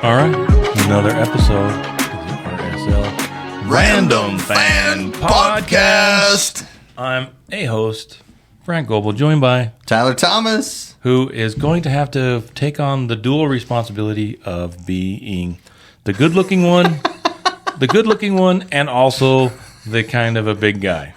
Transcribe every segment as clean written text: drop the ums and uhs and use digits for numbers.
All right, another episode of the RSL Random Fan Podcast. I'm a host, Frank Goebel, joined by Tyler Thomas, who is going to have to take on the dual responsibility of being the good-looking one, and also the kind of a big guy.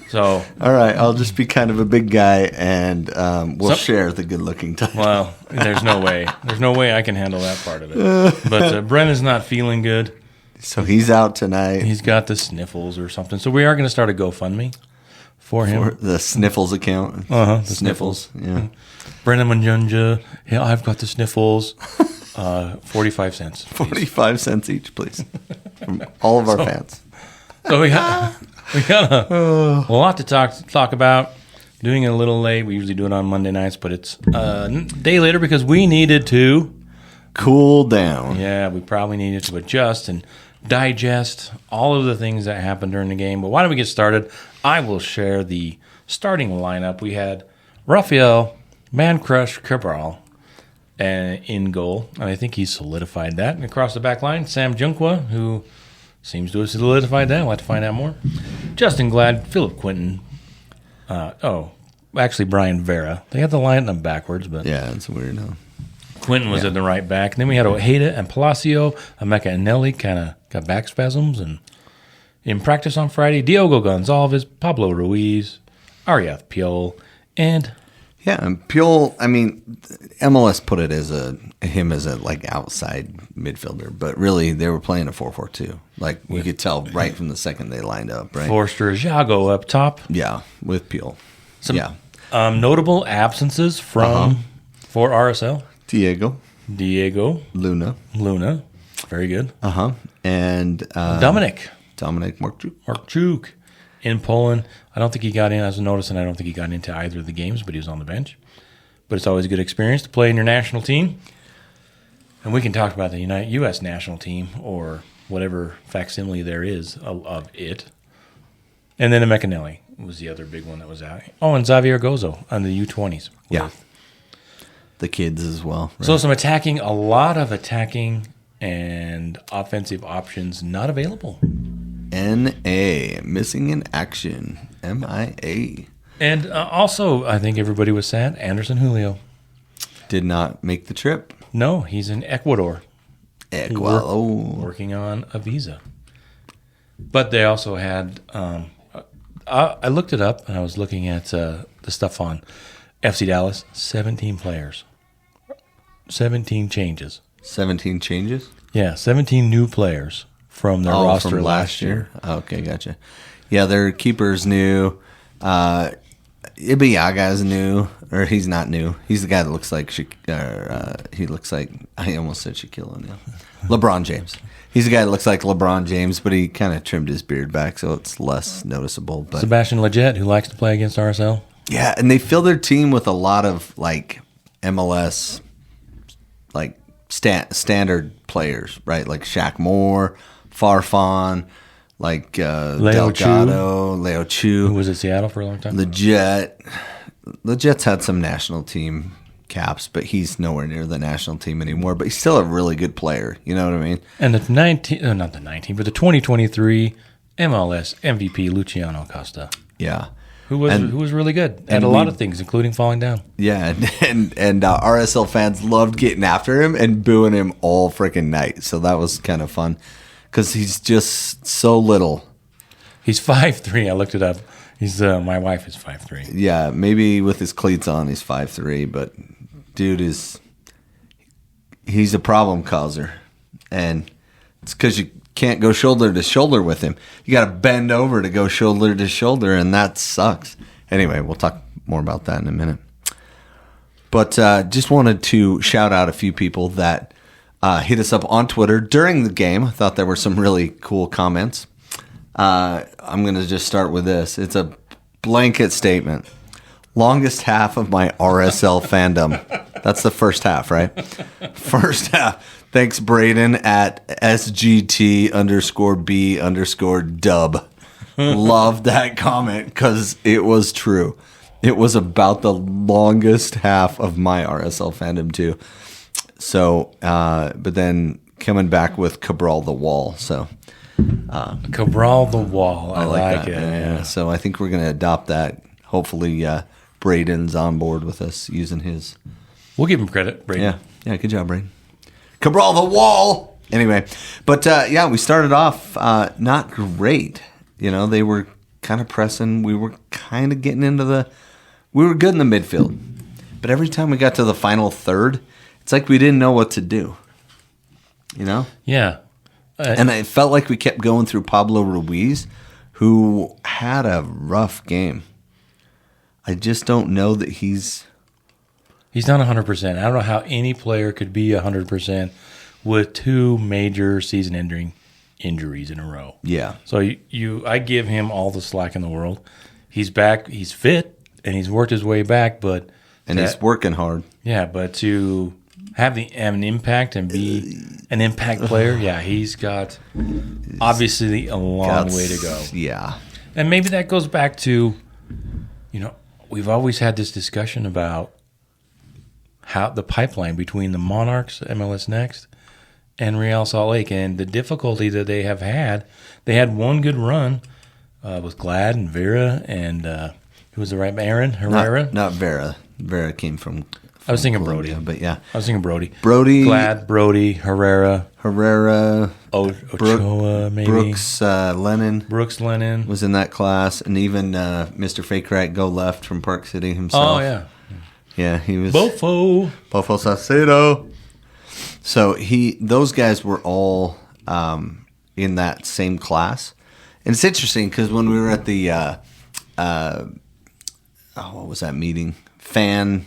So, all right, I'll just be kind of a big guy, and we'll share the good-looking title. Well, there's no way. There's no way I can handle that part of it. But Brent is not feeling good. So he's out tonight. He's got the sniffles or something. So we are going to start a GoFundMe for him. For the Sniffles account. The Sniffles. Yeah. Brendan Manjunja. Yeah, I've got the sniffles. 45 cents. Please. 45 cents each, please. From all of our fans. So we got a lot to talk about. Doing it a little late. We usually do it on Monday nights, but it's a day later because we needed to cool down. Yeah, we probably needed to adjust and digest all of the things that happened during the game. But why don't we get started? I will share the starting lineup. We had Rafael Man Crush Cabral in goal, and I think he's solidified that. And across the back line, Sam Junkwa, who seems to have solidified that. We'll have to find out more. Justin Glad, Philip Quinton. Actually Brian Vera. They had the lineup backwards, but yeah, it's weird. Huh? Quinton was at the right back. And then we had Ojeda and Palacio. Emeka and Nelly kind of got back spasms. And in practice on Friday, Diogo Gonzalez, Pablo Ruiz, Ariath Piol, and... Yeah, and Piol, I mean, MLS put it as him as a like outside midfielder, but really they were playing a 4-4-2. Like you could tell right from the second they lined up, right? Forster Jago up top. Yeah, with Piol. Some notable absences for RSL. Diego. Luna. Very good. And Dominic Markchuk. In Poland. I don't think he got in, as I noticed, and I don't think he got into either of the games, but he was on the bench. But it's always a good experience to play in your national team. And we can talk about the U.S. national team or whatever facsimile there is of it. And then Emeka Nelly was the other big one that was out. Oh, and Xavier Gozo on the U20s. Yeah. The kids as well. Right? So a lot of attacking and offensive options not available. N.A. Missing in action. M.I.A. And also, I think everybody was sad. Anderson Julio did not make the trip. No, he's in Ecuador. Working on a visa. But they also had... I looked it up, and I was looking at the stuff on FC Dallas. 17 players. 17 changes. 17 changes? Yeah, 17 new players from their roster from last year. Okay, gotcha. Yeah, their keeper's new. Ibeaga's new, or he's not new. He's the guy that looks like he looks like I almost said Shaquille O'Neal. LeBron James. He's the guy that looks like LeBron James, but he kind of trimmed his beard back, so it's less noticeable. But Sebastian Lletget, who likes to play against RSL. Yeah, and they fill their team with a lot of like MLS, like standard players, right? Like Shaq Moore, Farfan, like Delgado, Leo Chu. Who was at Seattle for a long time? Jet's had some national team caps, but he's nowhere near the national team anymore. But he's still a really good player. You know what I mean? And the 2023 MLS MVP, Luciano Acosta. Yeah. Who was really good at a lot of things, including falling down. Yeah, and RSL fans loved getting after him and booing him all freaking night. So that was kind of fun because he's just so little. He's 5'3". I looked it up. He's my wife is 5'3". Yeah, maybe with his cleats on, he's 5'3", but dude he's a problem causer, and it's because you can't go shoulder to shoulder with him. You got to bend over to go shoulder to shoulder, and that sucks. Anyway, we'll talk more about that in a minute. But just wanted to shout out a few people that hit us up on Twitter during the game. I thought there were some really cool comments. I'm going to just start with this. It's a blanket statement. Longest half of my RSL fandom. That's the first half, right? First half. Thanks, Braden at SGT_B_dub. loved that comment because it was true. It was about the longest half of my RSL fandom too. So, but then coming back with Cabral the Wall. So, Cabral the Wall. I like that. it. Yeah. So I think we're going to adopt that. Hopefully, Braden's on board with us using his. We'll give him credit, Braden. Yeah. Good job, Braden. Cabral the Wall. Anyway, but we started off not great. They were kind of pressing. We were kind of getting into we were good in the midfield. But every time we got to the final third, it's like we didn't know what to do. Yeah. And it felt like we kept going through Pablo Ruiz, who had a rough game. I just don't know that he's not 100%. I don't know how any player could be 100% with two major season-ending injuries in a row. Yeah. So I give him all the slack in the world. He's back. He's fit, and he's worked his way back. He's working hard. Yeah, but to have an impact and be an impact player, he's got obviously a long way to go. Yeah. And maybe that goes back to, we've always had this discussion about how the pipeline between the Monarchs, MLS Next, and Real Salt Lake, and the difficulty that they have had. They had one good run with Glad and Vera, and who was the right Aaron Herrera? Not Vera. Vera came from I was thinking Colombia, Brody. but yeah. I was thinking Brody. Glad, Brody, Herrera, Ochoa, maybe. Brooks Lennon was in that class, and even Mr. Fake Rat Go Left from Park City himself. Oh, yeah. Yeah, he was. Bofo Salcedo. So those guys were all in that same class. And it's interesting because when we were at the, what was that meeting? Fan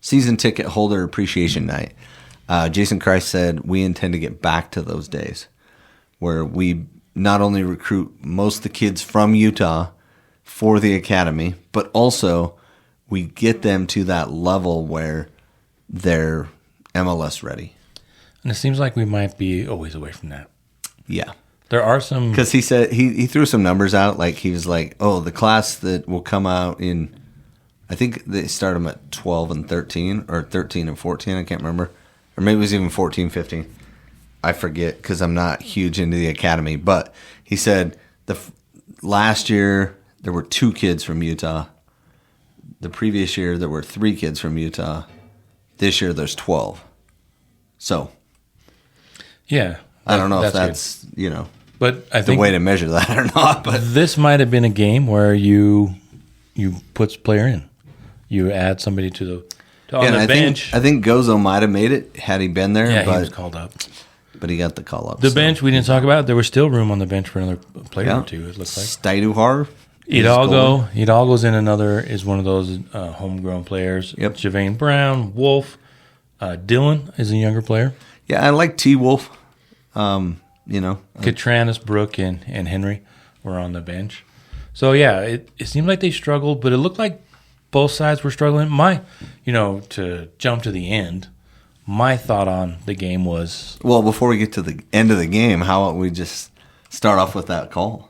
season ticket holder appreciation night. Jason Christ said, we intend to get back to those days where we not only recruit most of the kids from Utah for the academy, but also we get them to that level where they're MLS ready. And it seems like we might be always away from that. Yeah. There are some... Because he said, he threw some numbers out, like he was like, the class that will come out in, I think they start them at 12 and 13, or 13 and 14, I can't remember. Or maybe it was even 14, 15. I forget, because I'm not huge into the academy. But he said, last year, there were 2 kids from Utah. The previous year, there were 3 kids from Utah. This year, there's 12. So... yeah. I don't know if that's but I the think way to measure that or not. But this might have been a game where you put a player in. You add somebody on the bench. I think Gozo might have made it had he been there. Yeah, but he was called up. But he got the call up. The bench we didn't talk about. There was still room on the bench for another player or two, it looks like. Staiduhar. Hidalgo's in is one of those homegrown players. Yep. Javane Brown, Wolf. Dylan is a younger player. Yeah, I like T. Wolf. Catranis, Brooke, and Henry were on the bench. So, yeah, it seemed like they struggled, but it looked like both sides were struggling. To jump to the end, my thought on the game was... Well, before we get to the end of the game, how about we just start off with that call?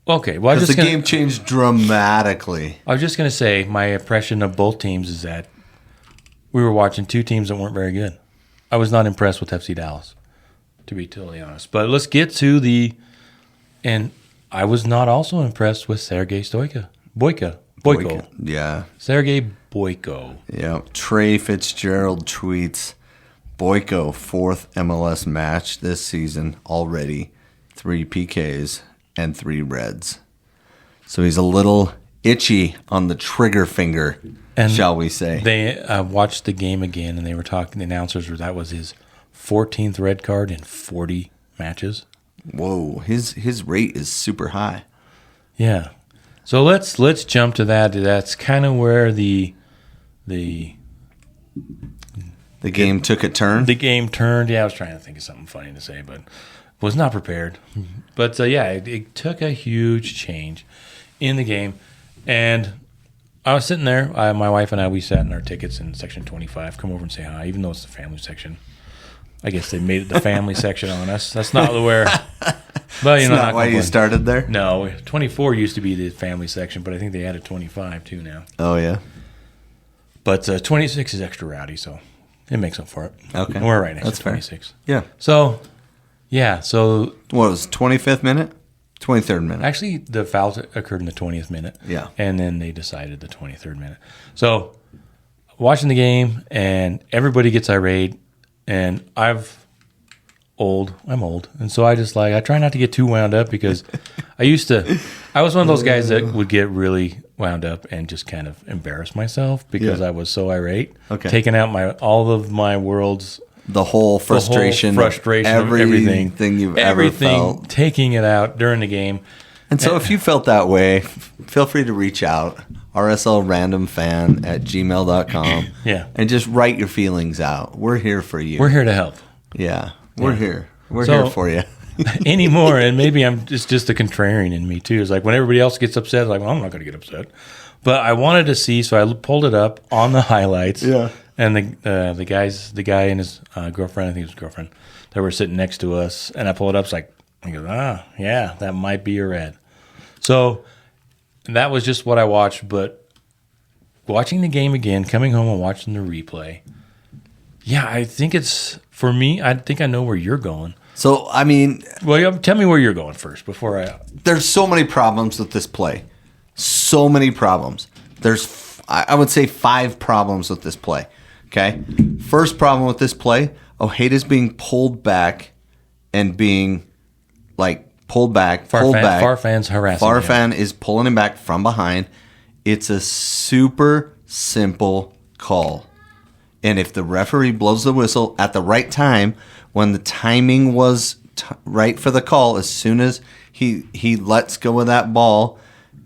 Okay. Well, because the game changed dramatically. I was just going to say my impression of both teams is that we were watching 2 teams that weren't very good. I was not impressed with FC Dallas, to be totally honest. But let's get to and I was not also impressed with Sergei Boyko. Yeah. Sergei Boyko. Yeah. Trey Fitzgerald tweets, Boyko, 4th MLS match this season already, 3 PKs and 3 reds. So he's a little itchy on the trigger finger, shall we say. They watched the game again, and they were talking, the announcers that was his 14th red card in 40 matches. Whoa, his rate is super high. Yeah. So let's jump to that. That's kind of where the game took a turn. The game turned. Yeah, I was trying to think of something funny to say, but was not prepared. But it took a huge change in the game, and I was sitting there. My wife and I, we sat in our tickets in section 25. Come over and say hi, even though it's the family section. I guess they made it the family section on us. That's not where But It's not why you started there? No, 24 used to be the family section, but I think they added 25 too now. Oh, yeah? But 26 is extra rowdy, so it makes up for it. Okay. And we're right next That's to fair. 26. Yeah. So, yeah, so... What was it, 25th minute? 23rd minute. Actually, the foul occurred in the 20th minute. Yeah. And then they decided the 23rd minute. So, watching the game, and everybody gets irate, and I'm old, and so I try not to get too wound up because I was one of those guys that would get really wound up and just kind of embarrass myself because I was so irate. Okay. Taking out all of my world's... The whole frustration of everything you've ever felt. Taking it out during the game. And so if you felt that way, feel free to reach out, rslrandomfan@gmail.com. Yeah. And just write your feelings out. We're here for you. We're here to help. Yeah, we're here. We're So- here for you. Anymore, and maybe it's just a contrarian in me too. It's like when everybody else gets upset, like, well, I'm not going to get upset. But I wanted to see, so I pulled it up on the highlights. Yeah. And the guy and his girlfriend, I think it was his girlfriend, that were sitting next to us, and I pulled it up. It's like, he goes, yeah, that might be a red. So that was just what I watched. But watching the game again, coming home and watching the replay, yeah, I think it's for me. I think I know where you're going. So, I mean, Well, tell me where you're going first before I. there's so many problems with this play. So many problems. There's, I would say, 5 problems with this play. Okay? First problem with this play, Ojeda's being pulled back and being, pulled back. Farfan's harassing him. Farfan is pulling him back from behind. It's a super simple call. And if the referee blows the whistle at the right time, when the timing was right for the call, as soon as he lets go of that ball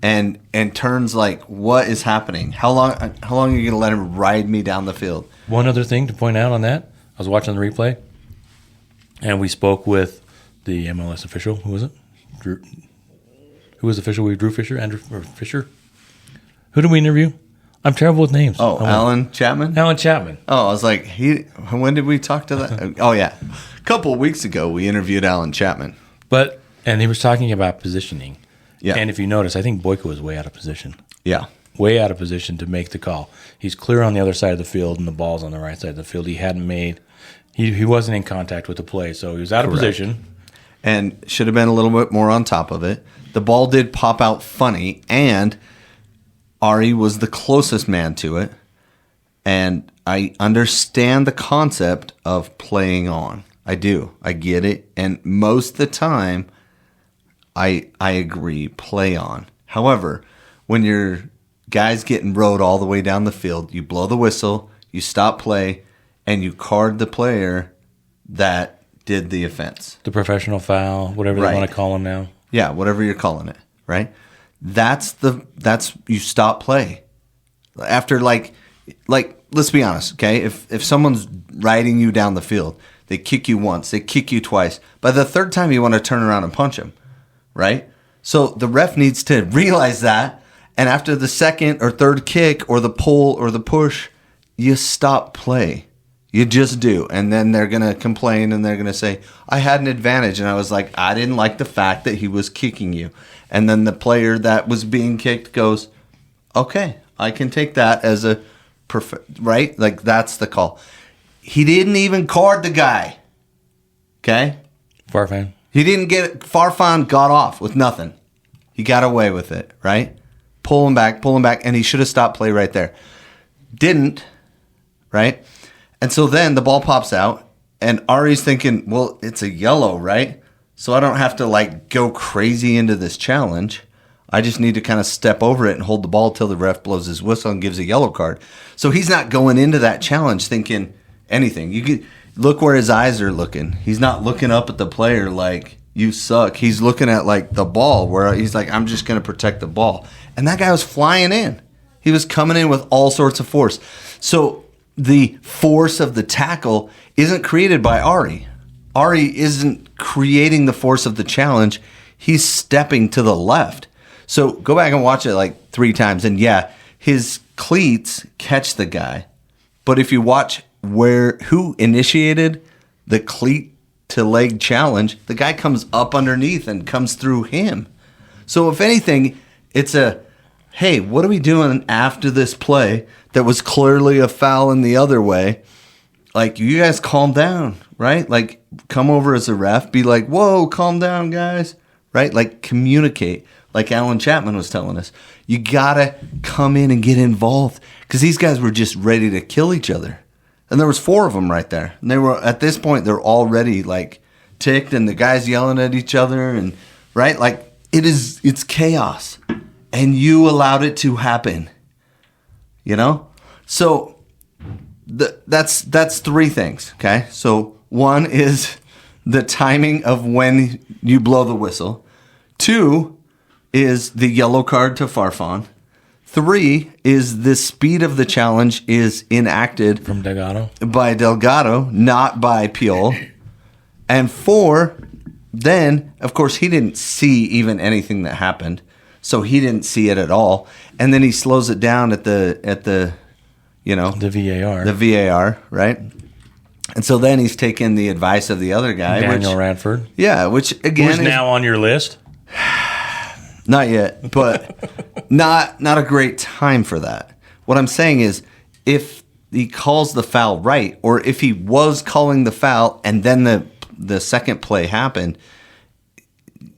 and turns like, what is happening? How long are you going to let him ride me down the field? One other thing to point out on that, I was watching the replay, and we spoke with the MLS official. Who was it? Who was the official? Drew Fisher? Andrew Fisher? Who did we interview? I'm terrible with names. Oh, Alan Chapman? Alan Chapman. Oh, I was like, when did we talk to that? Oh, yeah. A couple of weeks ago, we interviewed Alan Chapman. And he was talking about positioning. Yeah. And if you notice, I think Boyko was way out of position. Yeah. Way out of position to make the call. He's clear on the other side of the field, and the ball's on the right side of the field. He hadn't made... He wasn't in contact with the play, so he was out of position. And should have been a little bit more on top of it. The ball did pop out funny, and Ari was the closest man to it. And I understand the concept of playing on. I do. I get it. And most of the time, I agree, play on. However, when your guy's getting rode all the way down the field, you blow the whistle, you stop play, and you card the player that did the offense. The professional foul, whatever they want to call him now. Yeah, whatever you're calling it, right? That's you stop play. After like let's be honest, okay? If someone's riding you down the field, they kick you once, they kick you twice. By the third time you want to turn around and punch them, right? So the ref needs to realize that, and after the second or third kick or the pull or the push, you stop play. You just do. And then they're going to complain and they're going to say, I had an advantage. And I was like, I didn't like the fact that he was kicking you. And then the player that was being kicked goes, okay, I can take that as a right? Like, that's the call. He didn't even card the guy. Okay? Farfan. He didn't get it. Farfan got off with nothing. He got away with it, right? Pull him back, and he should have stopped play right there. Didn't, right? And so then the ball pops out, and Ari's thinking, well, it's a yellow, right? So I don't have to, go crazy into this challenge. I just need to kind of step over it and hold the ball till the ref blows his whistle and gives a yellow card. So he's not going into that challenge thinking anything. You can look where his eyes are looking. He's not looking up at the player like, you suck. He's looking at, the ball where he's like, I'm just going to protect the ball. And that guy was flying in. He was coming in with all sorts of force. So the force of the tackle isn't created by Ari. Ari isn't creating the force of the challenge. He's stepping to the left. So go back and watch it 3 times. And yeah, his cleats catch the guy. But if you watch who initiated the cleat to leg challenge, the guy comes up underneath and comes through him. So if anything, it's a, hey, what are we doing after this play that was clearly a foul in the other way? Like, you guys calm down, right? Like, come over as a ref, be like, whoa, calm down, guys, right? Like, communicate, like Alan Chapman was telling us. You got to come in and get involved because these guys were just ready to kill each other. And there was 4 of them right there. And they were, at this point, they're already, like, ticked, and the guys yelling at each other, and, right? Like, it's chaos. And you allowed it to happen, you know? So that's 3 things, okay? So 1 is the timing of when you blow the whistle. 2 is the yellow card to Farfan. 3 is the speed of the challenge is enacted From Delgado? by Delgado, not by Piol. And 4, then, of course, he didn't see even anything that happened. So he didn't see it at all. And then he slows it down at the you know, The VAR. The VAR, right? And so then he's taking the advice of the other guy, Daniel Radford. Yeah, which again Who's now on your list? Not yet, but not a great time for that. What I'm saying is, if he calls the foul right, or if he was calling the foul and then the second play happened,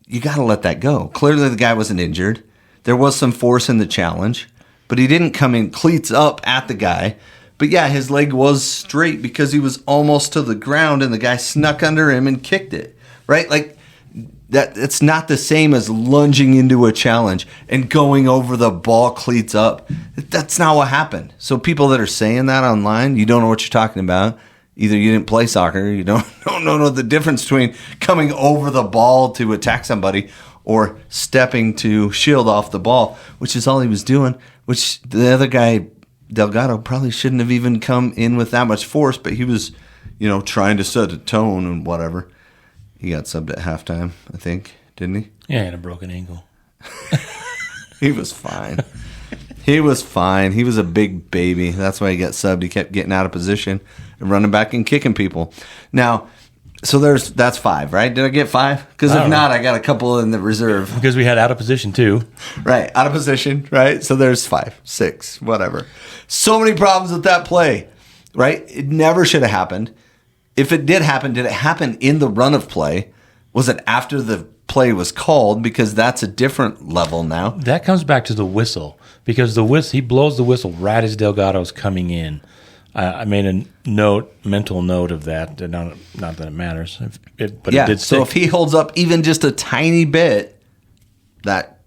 you got to let that go. Clearly, the guy wasn't injured. There was some force in the challenge, but he didn't come in cleats up at the guy. But yeah, his leg was straight because he was almost to the ground, and the guy snuck under him and kicked it. Right, like. It's not the same as lunging into a challenge and going over the ball cleats up. That's not what happened. So people that are saying that online, you don't know what you're talking about. Either you didn't play soccer, you don't know the difference between coming over the ball to attack somebody or stepping to shield off the ball, which is all he was doing, which the other guy, Delgado, probably shouldn't have even come in with that much force, but he was, trying to set a tone and whatever. He got subbed at halftime, I think, didn't he? Yeah, he had a broken ankle. He was fine. He was fine. He was a big baby. That's why he got subbed. He kept getting out of position and running back and kicking people. Now, so that's 5, right? Did I get 5? Because if not, I got a couple in the reserve. Because we had out of position, too. Right, out of position, right? So there's 5, 6, whatever. So many problems with that play, right? It never should have happened. If it did it happen in the run of play? Was it after the play was called? Because that's a different level now. That comes back to the whistle. Because he blows the whistle right as Delgado's coming in. I made a mental note of that. Not that it matters, but it did stick. So if he holds up even just a tiny bit, that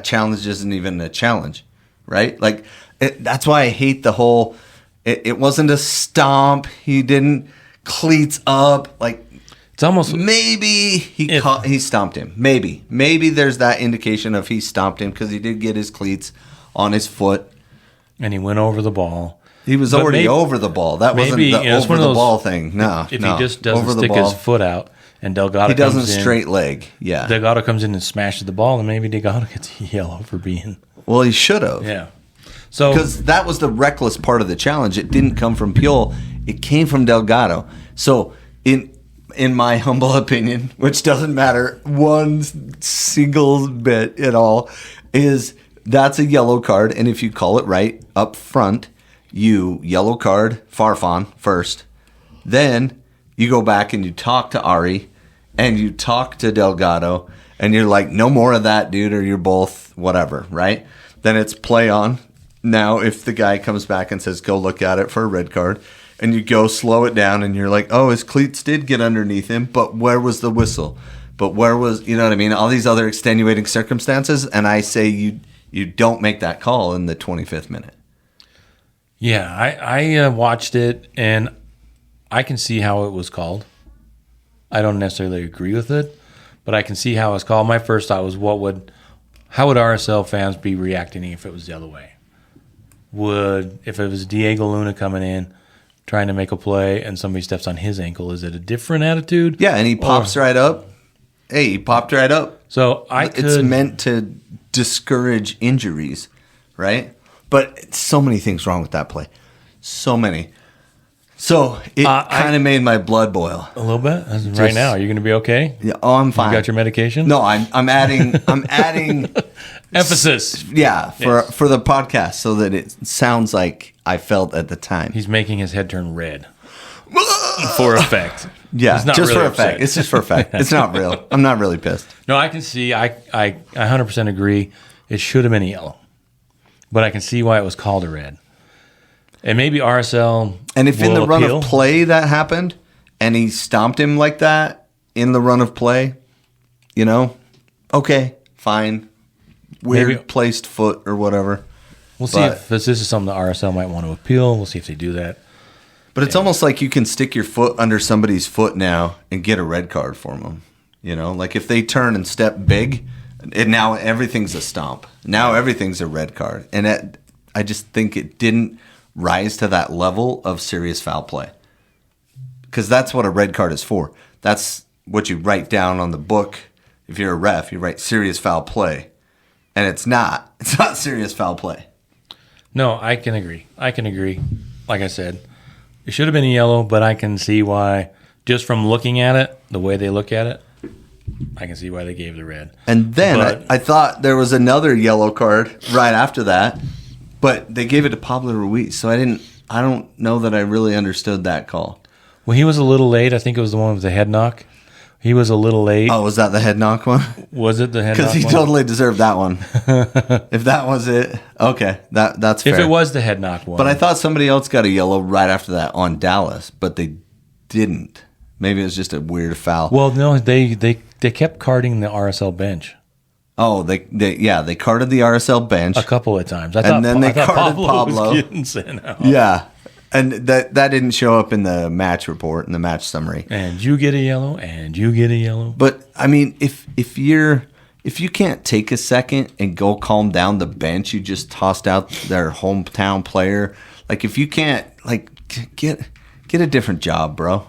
challenge isn't even a challenge, right? Like that's why I hate the whole. It wasn't a stomp. He didn't. Cleats up, like it's almost maybe he stomped him. Maybe there's that indication of he stomped him because he did get his cleats on his foot, and he went over the ball. He was already over the ball. That wasn't the over the ball thing. No, if he just doesn't stick his foot out and Delgado, he doesn't straight leg. Yeah, Delgado comes in and smashes the ball, and maybe Delgado gets yellow for being. Well, he should have. Yeah. So because that was the reckless part of the challenge. It didn't come from Piol. It came from Delgado. So in my humble opinion, which doesn't matter one single bit at all, is that's a yellow card. And if you call it right up front, you yellow card Farfan first. Then you go back and you talk to Ari and you talk to Delgado and you're like, no more of that, dude, or you're both whatever, right? Then it's play on. Now, if the guy comes back and says, go look at it for a red card, and you go slow it down, and you're like, oh, his cleats did get underneath him, but where was the whistle? But where was, you know what I mean? All these other extenuating circumstances, and I say you don't make that call in the 25th minute. Yeah, I watched it, and I can see how it was called. I don't necessarily agree with it, but I can see how it was called. My first thought was, how would RSL fans be reacting if it was the other way? If it was Diego Luna coming in, trying to make a play, and somebody steps on his ankle, is it a different attitude? Yeah, and he pops right up. Hey, he popped right up. So it's meant to discourage injuries, right? But so many things wrong with that play. So many. So it kind of made my blood boil. A little bit? Right now, are you going to be okay? Yeah, oh, I'm fine. You got your medication? No, I'm adding emphasis. Yeah, for the podcast so that it sounds like I felt at the time. He's making his head turn red. For effect. Yeah, He's not just really for effect. upset. It's just for effect. It's not real. I'm not really pissed. No, I can see. I 100% agree. It should have been a yellow, but I can see why it was called a red. And maybe RSL. And if in the run appeal. of play that happened, and he stomped him like that in the run of play, okay, fine, weird Maybe. placed foot or whatever. We'll see if this is something the RSL might want to appeal. We'll see if they do that. But it's almost like you can stick your foot under somebody's foot now and get a red card for them. Like if they turn and step big, and now everything's a stomp. Now everything's a red card. And I just think it didn't rise to that level of serious foul play. Because that's what a red card is for. That's what you write down on the book. If you're a ref, you write serious foul play. And it's not. It's not serious foul play. No, I can agree. Like I said, it should have been a yellow, but I can see why, just from looking at it, the way they look at it, I can see why they gave the red. And then I thought there was another yellow card right after that, but they gave it to Pablo Ruiz. So I don't know that I really understood that call. Well, he was a little late. I think it was the one with the head knock. He was a little late. Oh, was that the head knock one? Was it the head knock Because he one? totally deserved that one. If that was it, okay, that's fair. If it was the head knock one. But I thought somebody else got a yellow right after that on Dallas, but they didn't. Maybe it was just a weird foul. Well, no, they kept carding the RSL bench. Oh, they carded the RSL bench A couple of times. I And then they carded Pablo. was getting sent out. Yeah, and that didn't show up in the match report, in the match summary. And you get a yellow, and you get a yellow. But I mean, if you can't take a second and go calm down the bench, you just tossed out their hometown player. Like if you can't, like get a different job, bro.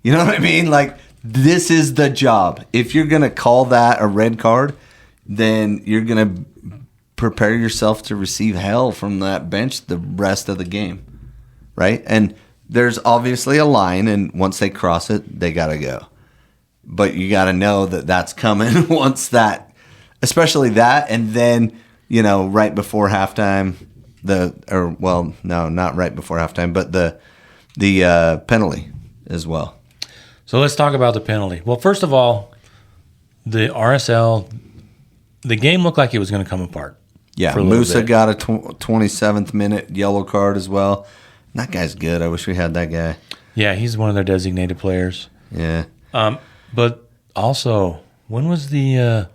You know what I mean? Like this is the job. If you're gonna call that a red card, then you're gonna prepare yourself to receive hell from that bench the rest of the game. Right? And there's obviously a line, and once they cross it, they got to go. But you got to know that that's coming once that, especially that, and then, right before halftime, not right before halftime, but the penalty as well. So let's talk about the penalty. Well, first of all, the RSL, the game looked like it was going to come apart. Yeah, for a little Musa bit. got a 27th minute yellow card as well. That guy's good. I wish we had that guy. Yeah, he's one of their designated players. Yeah. But also, when was the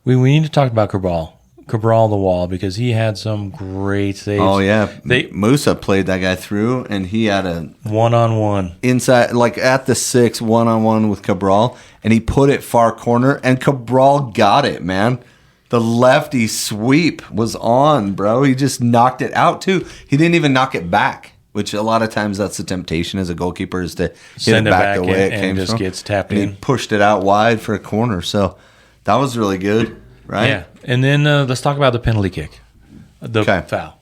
we need to talk about Cabral the wall, because he had some great saves. Oh yeah, Musa played that guy through, and he had a one-on-one inside, like at the 6 1-on-1 with Cabral, and he put it far corner, and Cabral got it, man. The lefty sweep was on, bro. He just knocked it out too. He didn't even knock it back, which a lot of times that's the temptation as a goalkeeper, is to Send hit it back the way it and came just from. gets tapped and in. He pushed it out wide for a corner, so that was really good, right? Yeah, and then let's talk about the penalty kick, the Okay. foul.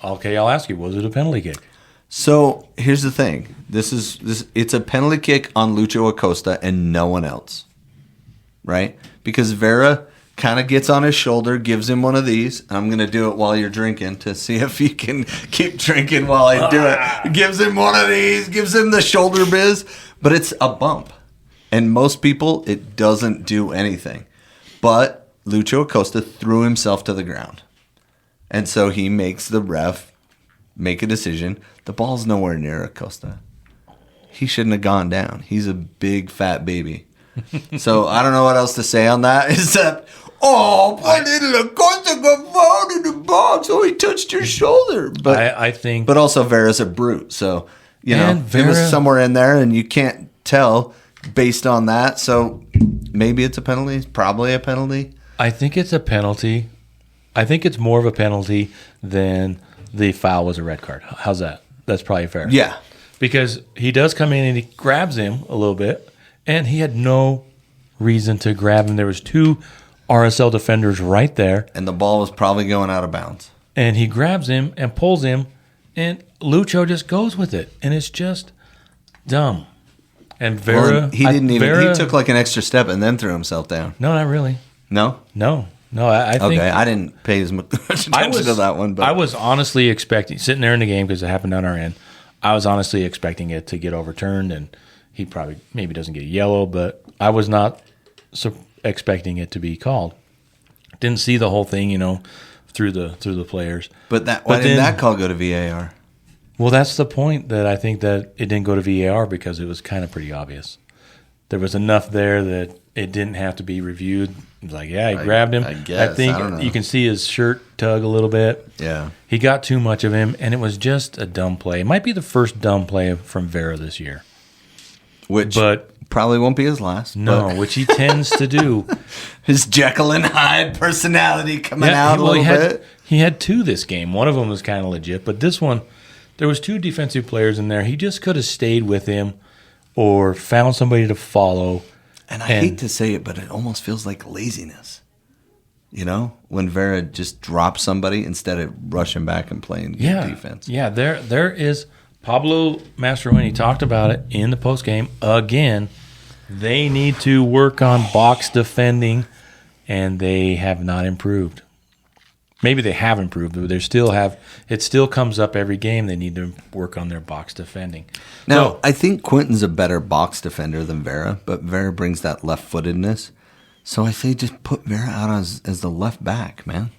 Okay, I'll ask you, was it a penalty kick? So here's the thing: it's a penalty kick on Lucho Acosta and no one else, right? Because Vera kind of gets on his shoulder, gives him one of these. I'm going to do it while you're drinking to see if you can keep drinking while I do it. Gives him one of these, gives him the shoulder biz, but it's a bump. And most people, it doesn't do anything. But Lucho Acosta threw himself to the ground. And so he makes the ref make a decision. The ball's nowhere near Acosta. He shouldn't have gone down. He's a big, fat baby. So I don't know what else to say on that, except, why didn't Acosta go down in the box? Oh, he touched your shoulder. But I think, but also Vera's a brute, so it was Vera, somewhere in there, and you can't tell based on that. So maybe it's a penalty. It's probably a penalty. I think it's a penalty. I think it's more of a penalty than the foul was a red card. How's that? That's probably fair. Yeah, Because he does come in and he grabs him a little bit, and he had no reason to grab him. There was two RSL defenders right there, and the ball was probably going out of bounds. and he grabs him and pulls him, and Lucho just goes with it. And it's just Dumb. And Vera, he didn't even. He took like an extra step and then threw himself down. No, not really. No. I think. Okay, I didn't pay as much attention to that one. But I was honestly expecting, sitting there in the game because it happened on our end, I was honestly expecting it to get overturned, and he probably maybe doesn't get a yellow, but I was not expecting it to be called. Didn't see the whole thing, through the players. But why didn't that call go to VAR? Well, that's the point that I think that it didn't go to VAR because it was kind of pretty obvious. There was enough there that it didn't have to be reviewed. It was like, yeah, he grabbed him. I guess. I think I don't know. you can see his shirt tug a little bit. Yeah. He got too much of him, and it was just a dumb play. It might be the first dumb play from Vera this year. But probably won't be his last. No, which he tends to do. His Jekyll and Hyde personality coming out a little bit. He had two this game. One of them was kind of legit, but this one, there was two defensive players in there. He just could have stayed with him or found somebody to follow. And I hate to say it, but it almost feels like laziness. When Vera just drops somebody instead of rushing back and playing good defense. Yeah, there is. Pablo Mastroeni talked about it in the postgame. Again, they need to work on box defending, and they have not improved. Maybe they have improved, but it still comes up every game. They need to work on their box defending. Now, I think Quentin's a better box defender than Vera, but Vera brings that left-footedness. So I say just put Vera out as the left back, man.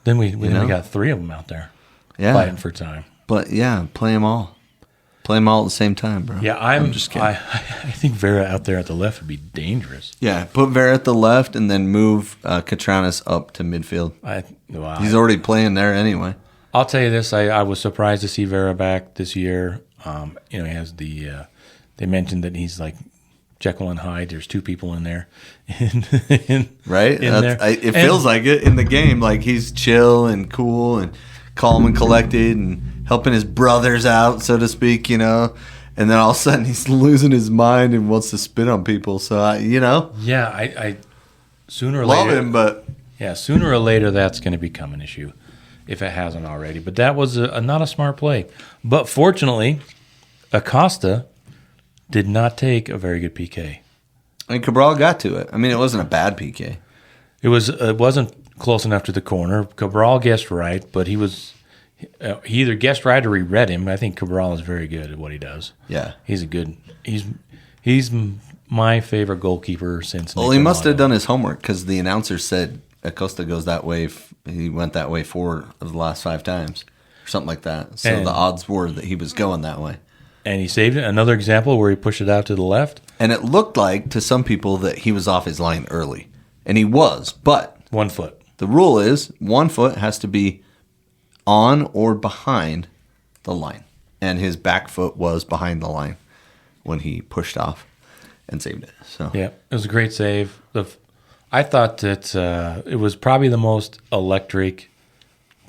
Then we got three of them out there fighting for time. But, yeah, play them all. Play them all at the same time, bro. Yeah, I'm just kidding. I think Vera out there at the left would be dangerous. Yeah, put Vera at the left and then move Katranis up to midfield. He's already playing there anyway. I'll tell you this. I was surprised to see Vera back this year. He has the they mentioned that he's like Jekyll and Hyde. There's two people in there. Right? It feels like it in the game. Like he's chill and cool and calm and collected and helping his brothers out, so to speak, And then all of a sudden he's losing his mind and wants to spit on people. So, Yeah, I sooner or love later. him, but. Yeah, sooner or later that's going to become an issue if it hasn't already. But that was not a smart play. But fortunately, Acosta did not take a very good PK. And Cabral got to it. I mean, it wasn't a bad PK. It wasn't close enough to the corner. Cabral guessed right, but he either guessed right or he read him. I think Cabral is very good at what he does. Yeah, he's my favorite goalkeeper since. Well, he must have done his homework because the announcer said Acosta goes that way. He went that way 4 of the last 5 times, or something like that. So the odds were that he was going that way. And he saved it. Another example where he pushed it out to the left. And it looked like to some people that he was off his line early, and he was, but 1 foot. The rule is 1 foot has to be on or behind the line. And his back foot was behind the line when he pushed off and saved it. So yeah, it was a great save. I thought that it was probably the most electric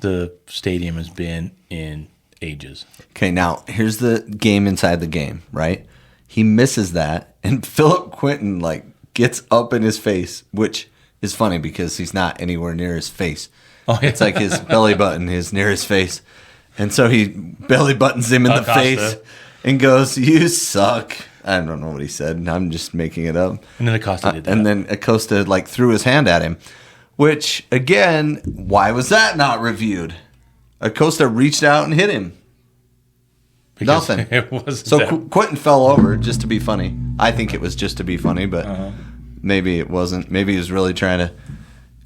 the stadium has been in ages. Okay, now here's the game inside the game, right? He misses that, and Philip Quinton gets up in his face, which is funny because he's not anywhere near his face. Oh, yeah. It's like his belly button is near his face. And so he belly buttons him in the face and goes, "You suck." I don't know what he said. I'm just making it up. And then Acosta did that. And then Acosta threw his hand at him, which, again, why was that not reviewed? Acosta reached out and hit him. Because nothing. It wasn't so Quentin fell over just to be funny. I think it was just to be funny, but maybe it wasn't. Maybe he was really trying to,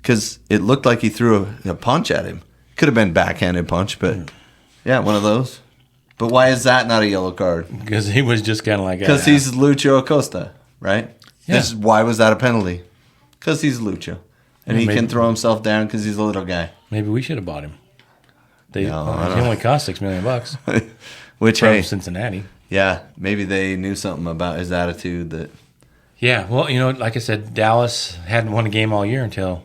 because it looked like he threw a punch at him. Could have been backhanded punch, but yeah, one of those. But why is that not a yellow card? Because he was just kind of like... Because he's Lucho Acosta, right? Yeah. Why was that a penalty? Because he's Lucho. And he can throw himself down because he's a little guy. Maybe we should have bought him. He only cost $6 million. Which, from Cincinnati. Yeah, maybe they knew something about his attitude that... Yeah, well, like I said, Dallas hadn't won a game all year until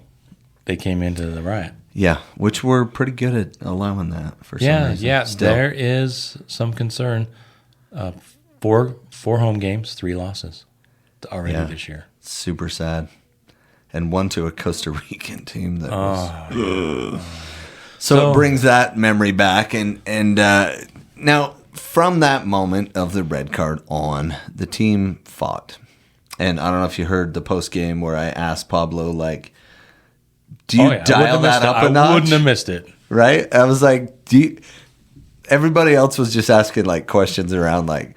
they came into the riot. Yeah, which we're pretty good at allowing that for some reason. Yeah, there is some concern. 4 home games, 3 losses already this year. Super sad. And 1 to a Costa Rican team that was... So it brings that memory back. And now, from that moment of the red card on, the team fought. And I don't know if you heard the post game where I asked Pablo, like, do you dial that up a notch? I wouldn't have missed it. Right? I was like, everybody else was just asking like questions around like,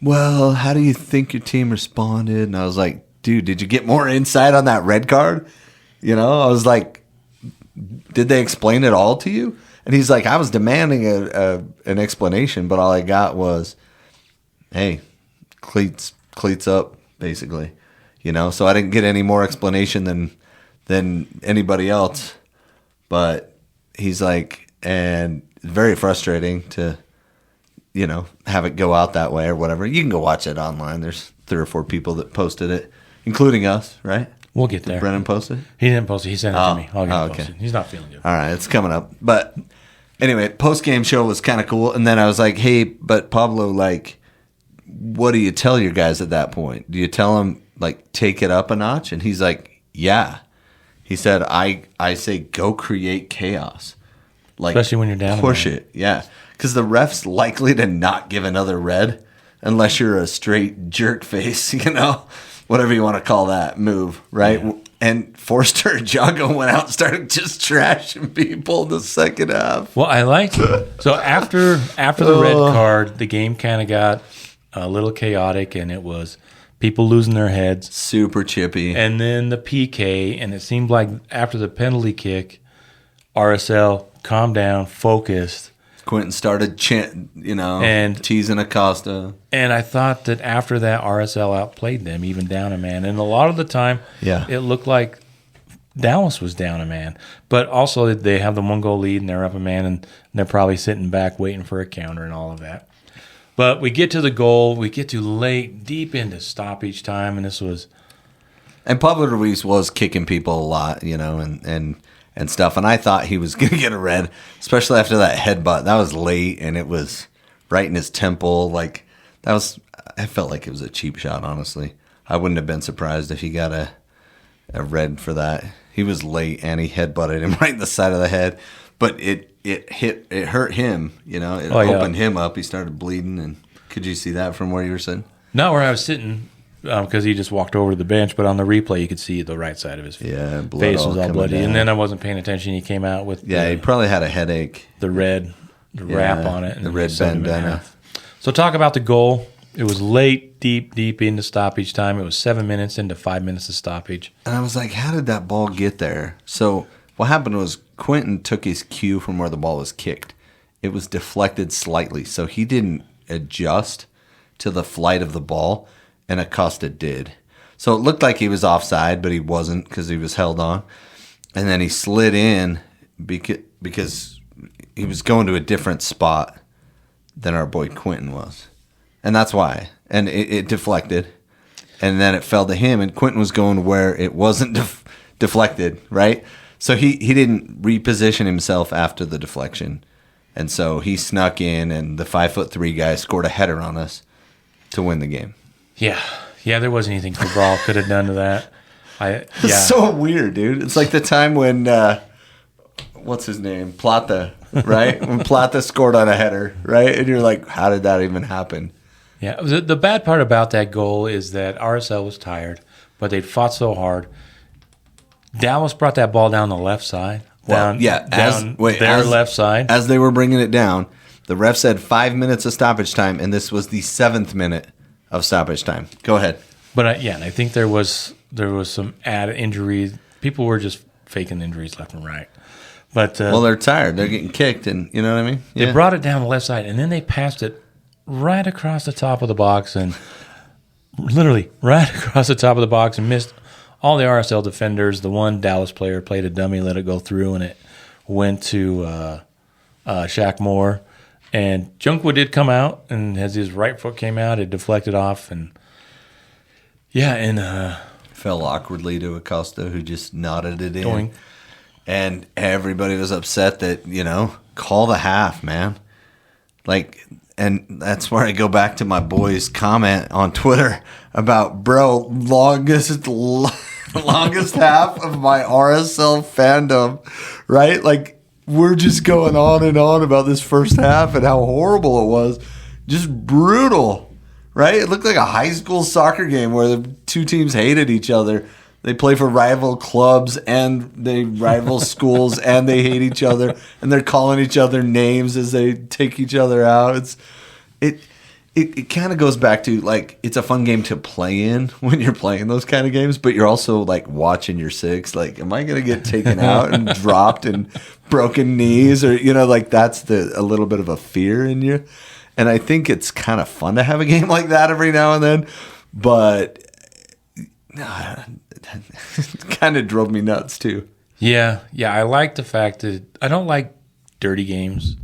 well, how do you think your team responded? And I was like, dude, did you get more insight on that red card? You know, I was like, did they explain it all to you? And he's like, I was demanding an explanation, but all I got was, hey, cleats up, basically. You know, so I didn't get any more explanation than anybody else. But he's like, and very frustrating to, you know, have it go out that way or whatever. You can go watch it online. There's 3 or 4 people that posted it, including us, right? We'll get there. Did Brennan post it? He didn't post it. He sent it to me. I'll get it posted. He's not feeling good. All right, it's coming up. But anyway, post-game show was kind of cool. And then I was like, hey, but Pablo, like, what do you tell your guys at that point? Do you tell them, like, take it up a notch? And he's like, yeah. He said, I say go create chaos. Like, especially when you're down. Push it, yeah. Because the ref's likely to not give another red unless you're a straight jerk face, you know, whatever you want to call that move, right? Yeah. And Forster and Jago went out and started just trashing people in the second half. Well, I liked it. So after the red card, the game kind of got a little chaotic, and it was people losing their heads. Super chippy. And then the PK, and it seemed like after the penalty kick, RSL calmed down, focused. Quentin started and teasing Acosta. And I thought that after that, RSL outplayed them, even down a man. And a lot of the time, it looked like Dallas was down a man. But also, they have the 1-goal lead, and they're up a man, and they're probably sitting back waiting for a counter and all of that. But we get to the goal. We get to late, deep into stoppage time, and this was... And Pablo Ruiz was kicking people a lot, you know, and stuff. And I thought he was going to get a red, especially after that headbutt. That was late, and it was right in his temple. Like, that was, I felt like it was a cheap shot, honestly. I wouldn't have been surprised if he got a red for that. He was late, and he headbutted him right in the side of the head. But it hurt him, you know. It opened him up. He started bleeding. And could you see that from where you were sitting? Not where I was sitting. Because he just walked over to the bench, but on the replay you could see the right side of his face was all bloody. Down. And then I wasn't paying attention. He came out with he probably had a headache. The wrap on it, and the red bandana. So talk about the goal. It was late, deep into stoppage time. It was 7 minutes into 5 minutes of stoppage. And I was like, how did that ball get there? So what happened was Quentin took his cue from where the ball was kicked. It was deflected slightly, so he didn't adjust to the flight of the ball. And Acosta did. So it looked like he was offside, but he wasn't because he was held on. And then he slid in because he was going to a different spot than our boy Quentin was. And that's why. And it deflected. And then it fell to him, and Quentin was going where it wasn't deflected, right? So he didn't reposition himself after the deflection. And so he snuck in, and the 5'3" guy scored a header on us to win the game. Yeah, there wasn't anything Cabral could have done to that. It's so weird, dude. It's like the time when, what's his name? Plata, right? When Plata scored on a header, right? And you're like, how did that even happen? Yeah, the bad part about that goal is that RSL was tired, but they fought so hard. Dallas brought that ball down the left side. Left side. As they were bringing it down, the ref said 5 minutes of stoppage time, and this was the 7th minute of stoppage time. Go ahead. But and I think there was some added injuries. People were just faking injuries left and right. But they're tired. They're getting kicked, and you know what I mean? Yeah. They brought it down the left side, and then they passed it right across the top of the box, and literally right across the top of the box, and missed all the RSL defenders. The one Dallas player played a dummy, let it go through, and it went to Shaq Moore. And Junkwood did come out, and as his right foot came out, it deflected off, and fell awkwardly to Acosta, who just nodded it in. Going. And everybody was upset that, you know, call the half, man. Like, and that's where I go back to my boy's comment on Twitter about, bro, longest half of my RSL fandom, right? Like, we're just going on and on about this first half and how horrible it was. just brutal, right? It looked like a high school soccer game where the two teams hated each other. They play for rival clubs and they rival schools and they hate each other and they're calling each other names as they take each other out. It kind of goes back to like it's a fun game to play in when you're playing those kind of games, but you're also like watching your six. Like, am I going to get taken out and dropped and broken knees, or like that's a little bit of a fear in you. And I think it's kind of fun to have a game like that every now and then, but it kind of drove me nuts too. Yeah. I like the fact that I don't like dirty games.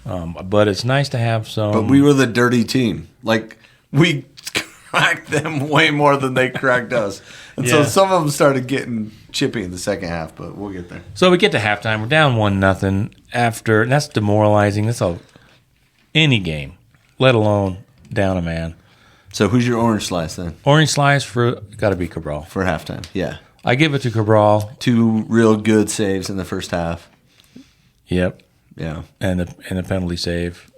But it's nice to have some. But we were the dirty team. Like, we cracked them way more than they cracked us. And so some of them started getting chippy in the second half, but we'll get there. So we get to halftime. We're down 1-0 after, and that's demoralizing. That's any game, let alone down a man. So who's your orange slice then? Orange slice got to be Cabral. For halftime, yeah. I give it to Cabral. 2 real good saves in the first half. Yep. Yeah, and the penalty save,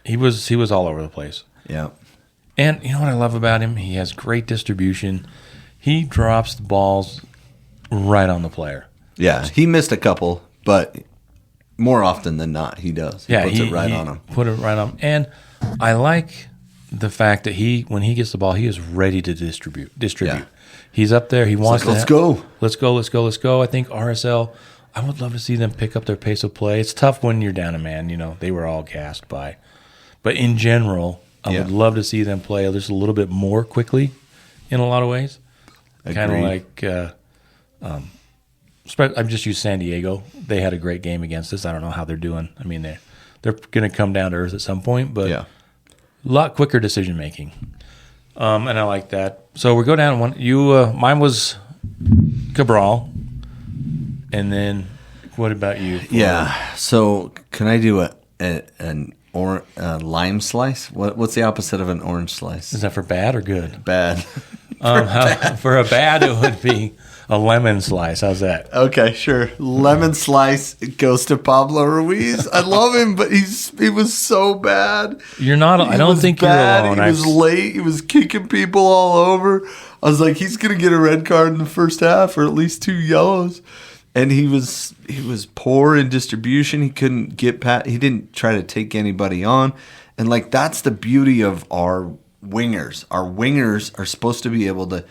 he was all over the place. Yeah, and you know what I love about him? He has great distribution. He drops the balls right on the player. Yeah, he missed a couple, but more often than not, he does. He puts it right on him. Put it right on him. And I like the fact that when he gets the ball, he is ready to distribute. Yeah. He's up there. He wants to. Let's go. Let's go. I think RSL. I would love to see them pick up their pace of play. It's tough when you're down a man. They were all gassed by. But in general, I would love to see them play just a little bit more quickly in a lot of ways. Kind of like, I've just used San Diego. They had a great game against us. I don't know how they're doing. I mean, they're going to come down to earth at some point, but a lot quicker decision making. And I like that. So we go down one. Mine was Cabral. And then, what about you? Yeah. So, can I do a lime slice? What's the opposite of an orange slice? Is that for bad or good? Bad. For a bad, it would be a lemon slice. How's that? Okay, sure. Lemon slice goes to Pablo Ruiz. I love him, but he was so bad. You're not. I don't think you're alone. He was late. He was kicking people all over. I was like, he's gonna get a red card in the first half, or at least 2 yellows. And he was poor in distribution. He couldn't get past. He didn't try to take anybody on. And like that's the beauty of our wingers. Our wingers are supposed to be able to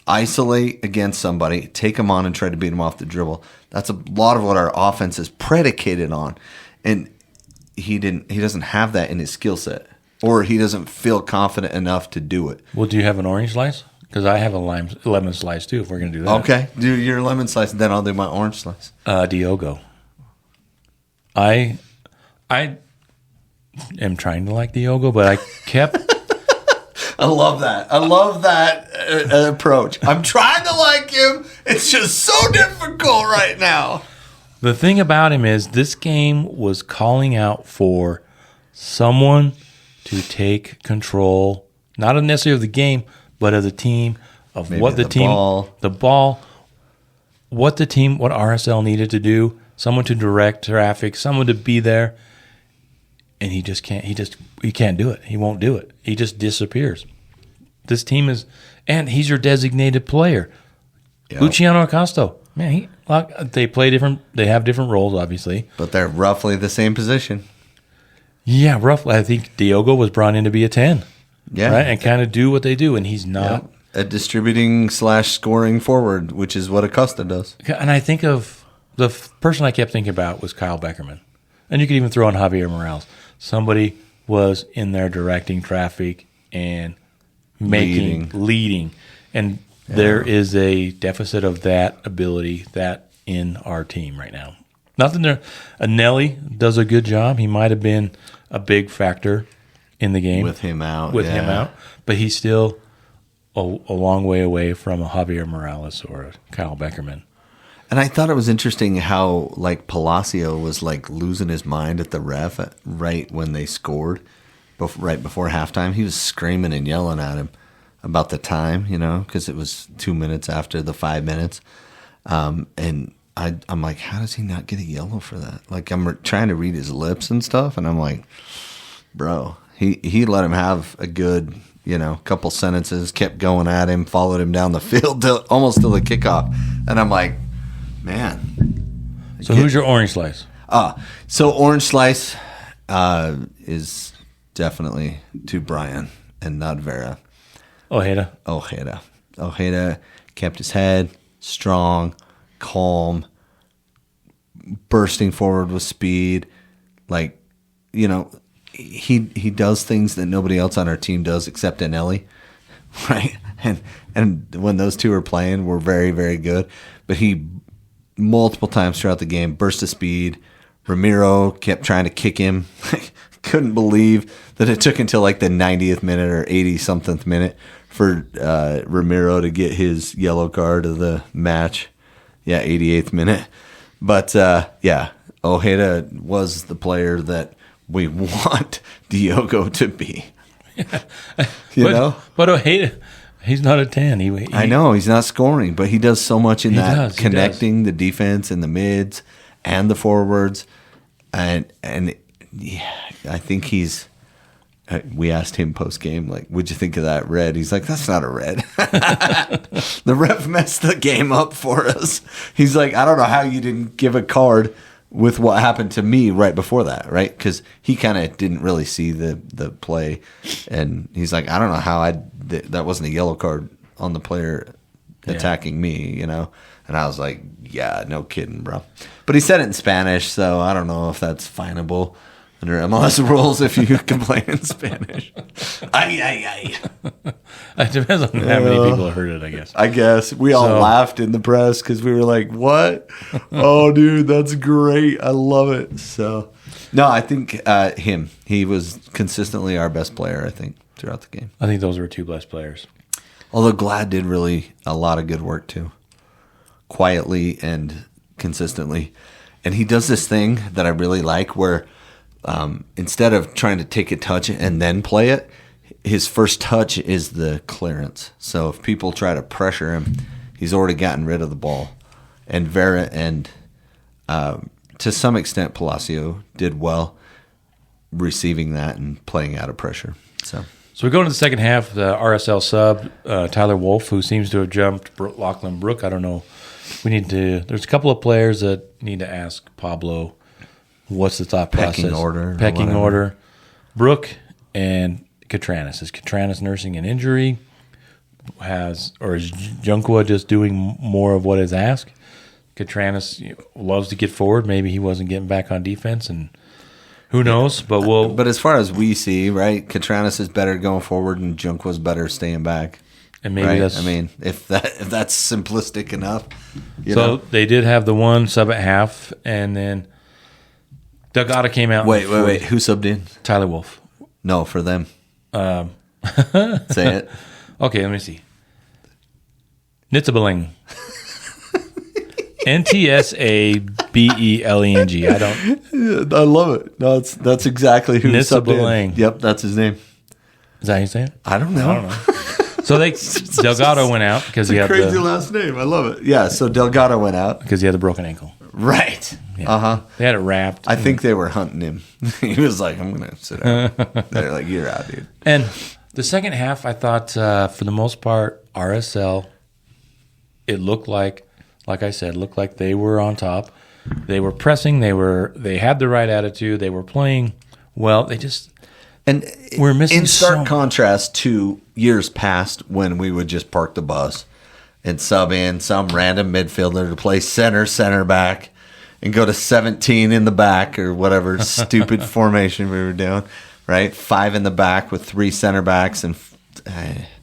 isolate against somebody, take them on, and try to beat them off the dribble. That's a lot of what our offense is predicated on. And he doesn't have that in his skill set, or he doesn't feel confident enough to do it. Well, do you have an orange slice? Because I have a lemon slice too. If we're going to do that, okay. Do your lemon slice, and then I'll do my orange slice. Diogo. I am trying to like Diogo, but I kept. I love that. I love that approach. I'm trying to like him. It's just so difficult right now. The thing about him is this game was calling out for someone to take control, not necessarily of the game, but of the team, of Maybe what the team, the ball, what RSL needed to do, someone to direct traffic, someone to be there, and he just can't. He can't do it. He won't do it. He just disappears. This team is, and he's your designated player, Luciano Acosta. Man, they play different. They have different roles, obviously, but they're roughly the same position. Yeah, roughly. I think Diogo was brought in to be a 10. Yeah. Right? And kind of do what they do, and he's not. A distributing / scoring forward, which is what Acosta does. And I think of the person I kept thinking about was Kyle Beckerman. And you could even throw in Javier Morales. Somebody was in there directing traffic and leading. And there is a deficit of that ability in our team right now. Nothing there. Nelly does a good job. He might have been a big factor in the game with him out, but he's still a long way away from a Javier Morales or a Kyle Beckerman. And I thought it was interesting how like Palacio was like losing his mind at the ref right when they scored, right before halftime. He was screaming and yelling at him about the time, because it was 2 minutes after the 5 minutes. And I'm like, how does he not get a yellow for that? Like I'm trying to read his lips and stuff, and I'm like, bro, he let him have a good, couple sentences, kept going at him, followed him down the field almost till the kickoff. And I'm like, man. So who's your orange slice? So orange slice is definitely to Brian and not Vera. Ojeda kept his head strong, calm, bursting forward with speed. Like, he does things that nobody else on our team does except Anelli, right? And when those two are playing, we're very, very good. But he multiple times throughout the game burst of speed. Ramiro kept trying to kick him. Couldn't believe that it took until like the 90th minute or 80-something minute for Ramiro to get his yellow card of the match. Yeah, 88th minute. But, Ojeda was the player that we want Diogo to be. But Ojeda, he's not a 10. I know, he's not scoring, but he does so much in that, connecting the defense and the mids and the forwards. And yeah, I think he's... We asked him post-game, like, what'd you think of that red? He's like, that's not a red. The ref messed the game up for us. He's like, I don't know how you didn't give a card with what happened to me right before that, right? Because he kind of didn't really see the play. And he's like, I don't know how that wasn't a yellow card on the player attacking me, And I was like, yeah, no kidding, bro. But he said it in Spanish, so I don't know if that's finable under MLS rules if you complain in Spanish. Ay. It depends on how many people heard it, I guess. I guess. We all laughed in the press because we were like, what? Oh, dude, that's great. I love it. So, no, I think him. He was consistently our best player, I think, throughout the game. I think those were two best players. Although Glad did really a lot of good work, too. Quietly and consistently. And he does this thing that I really like where... instead of trying to take a touch and then play it, his first touch is the clearance. So if people try to pressure him, he's already gotten rid of the ball. And Vera and to some extent Palacio did well receiving that and playing out of pressure. So we go into the second half. The RSL sub Tyler Wolf, who seems to have jumped Lachlan Brook. I don't know. There's a couple of players that need to ask Pablo. What's the thought process? Pecking order. Brooke and Catranis. Is Catranis nursing an injury? Is Junqua just doing more of what is asked? Catranis loves to get forward. Maybe he wasn't getting back on defense, and who knows? But as far as we see, right, Catranis is better going forward, and Junqua's better staying back. And maybe that's... I mean, if that's simplistic enough. They did have the one sub at half, and then Delgado came out. Wait. Who subbed in? Tyler Wolf. No, for them. Say it. Okay, let me see. Nitsabeling. Ntsabeleng. I love it. No, that's exactly who subbed in. Yep, that's his name. Is that how you say it? I don't know. So Delgado went out because he had crazy last name. I love it. Yeah, so Delgado went out because he had a broken ankle. Right. Yeah. They had it wrapped. I think they were hunting him. He was like, I'm going to sit down. They're like, you're out, dude. And the second half, I thought, for the most part, RSL, it looked like I said, they were on top. They were pressing. They had the right attitude. They were playing well. They just... And we're missing in stark contrast to years past when we would just park the bus and sub in some random midfielder to play center back and go to 17 in the back or whatever stupid formation we were doing, right? 5 in the back with 3 center backs.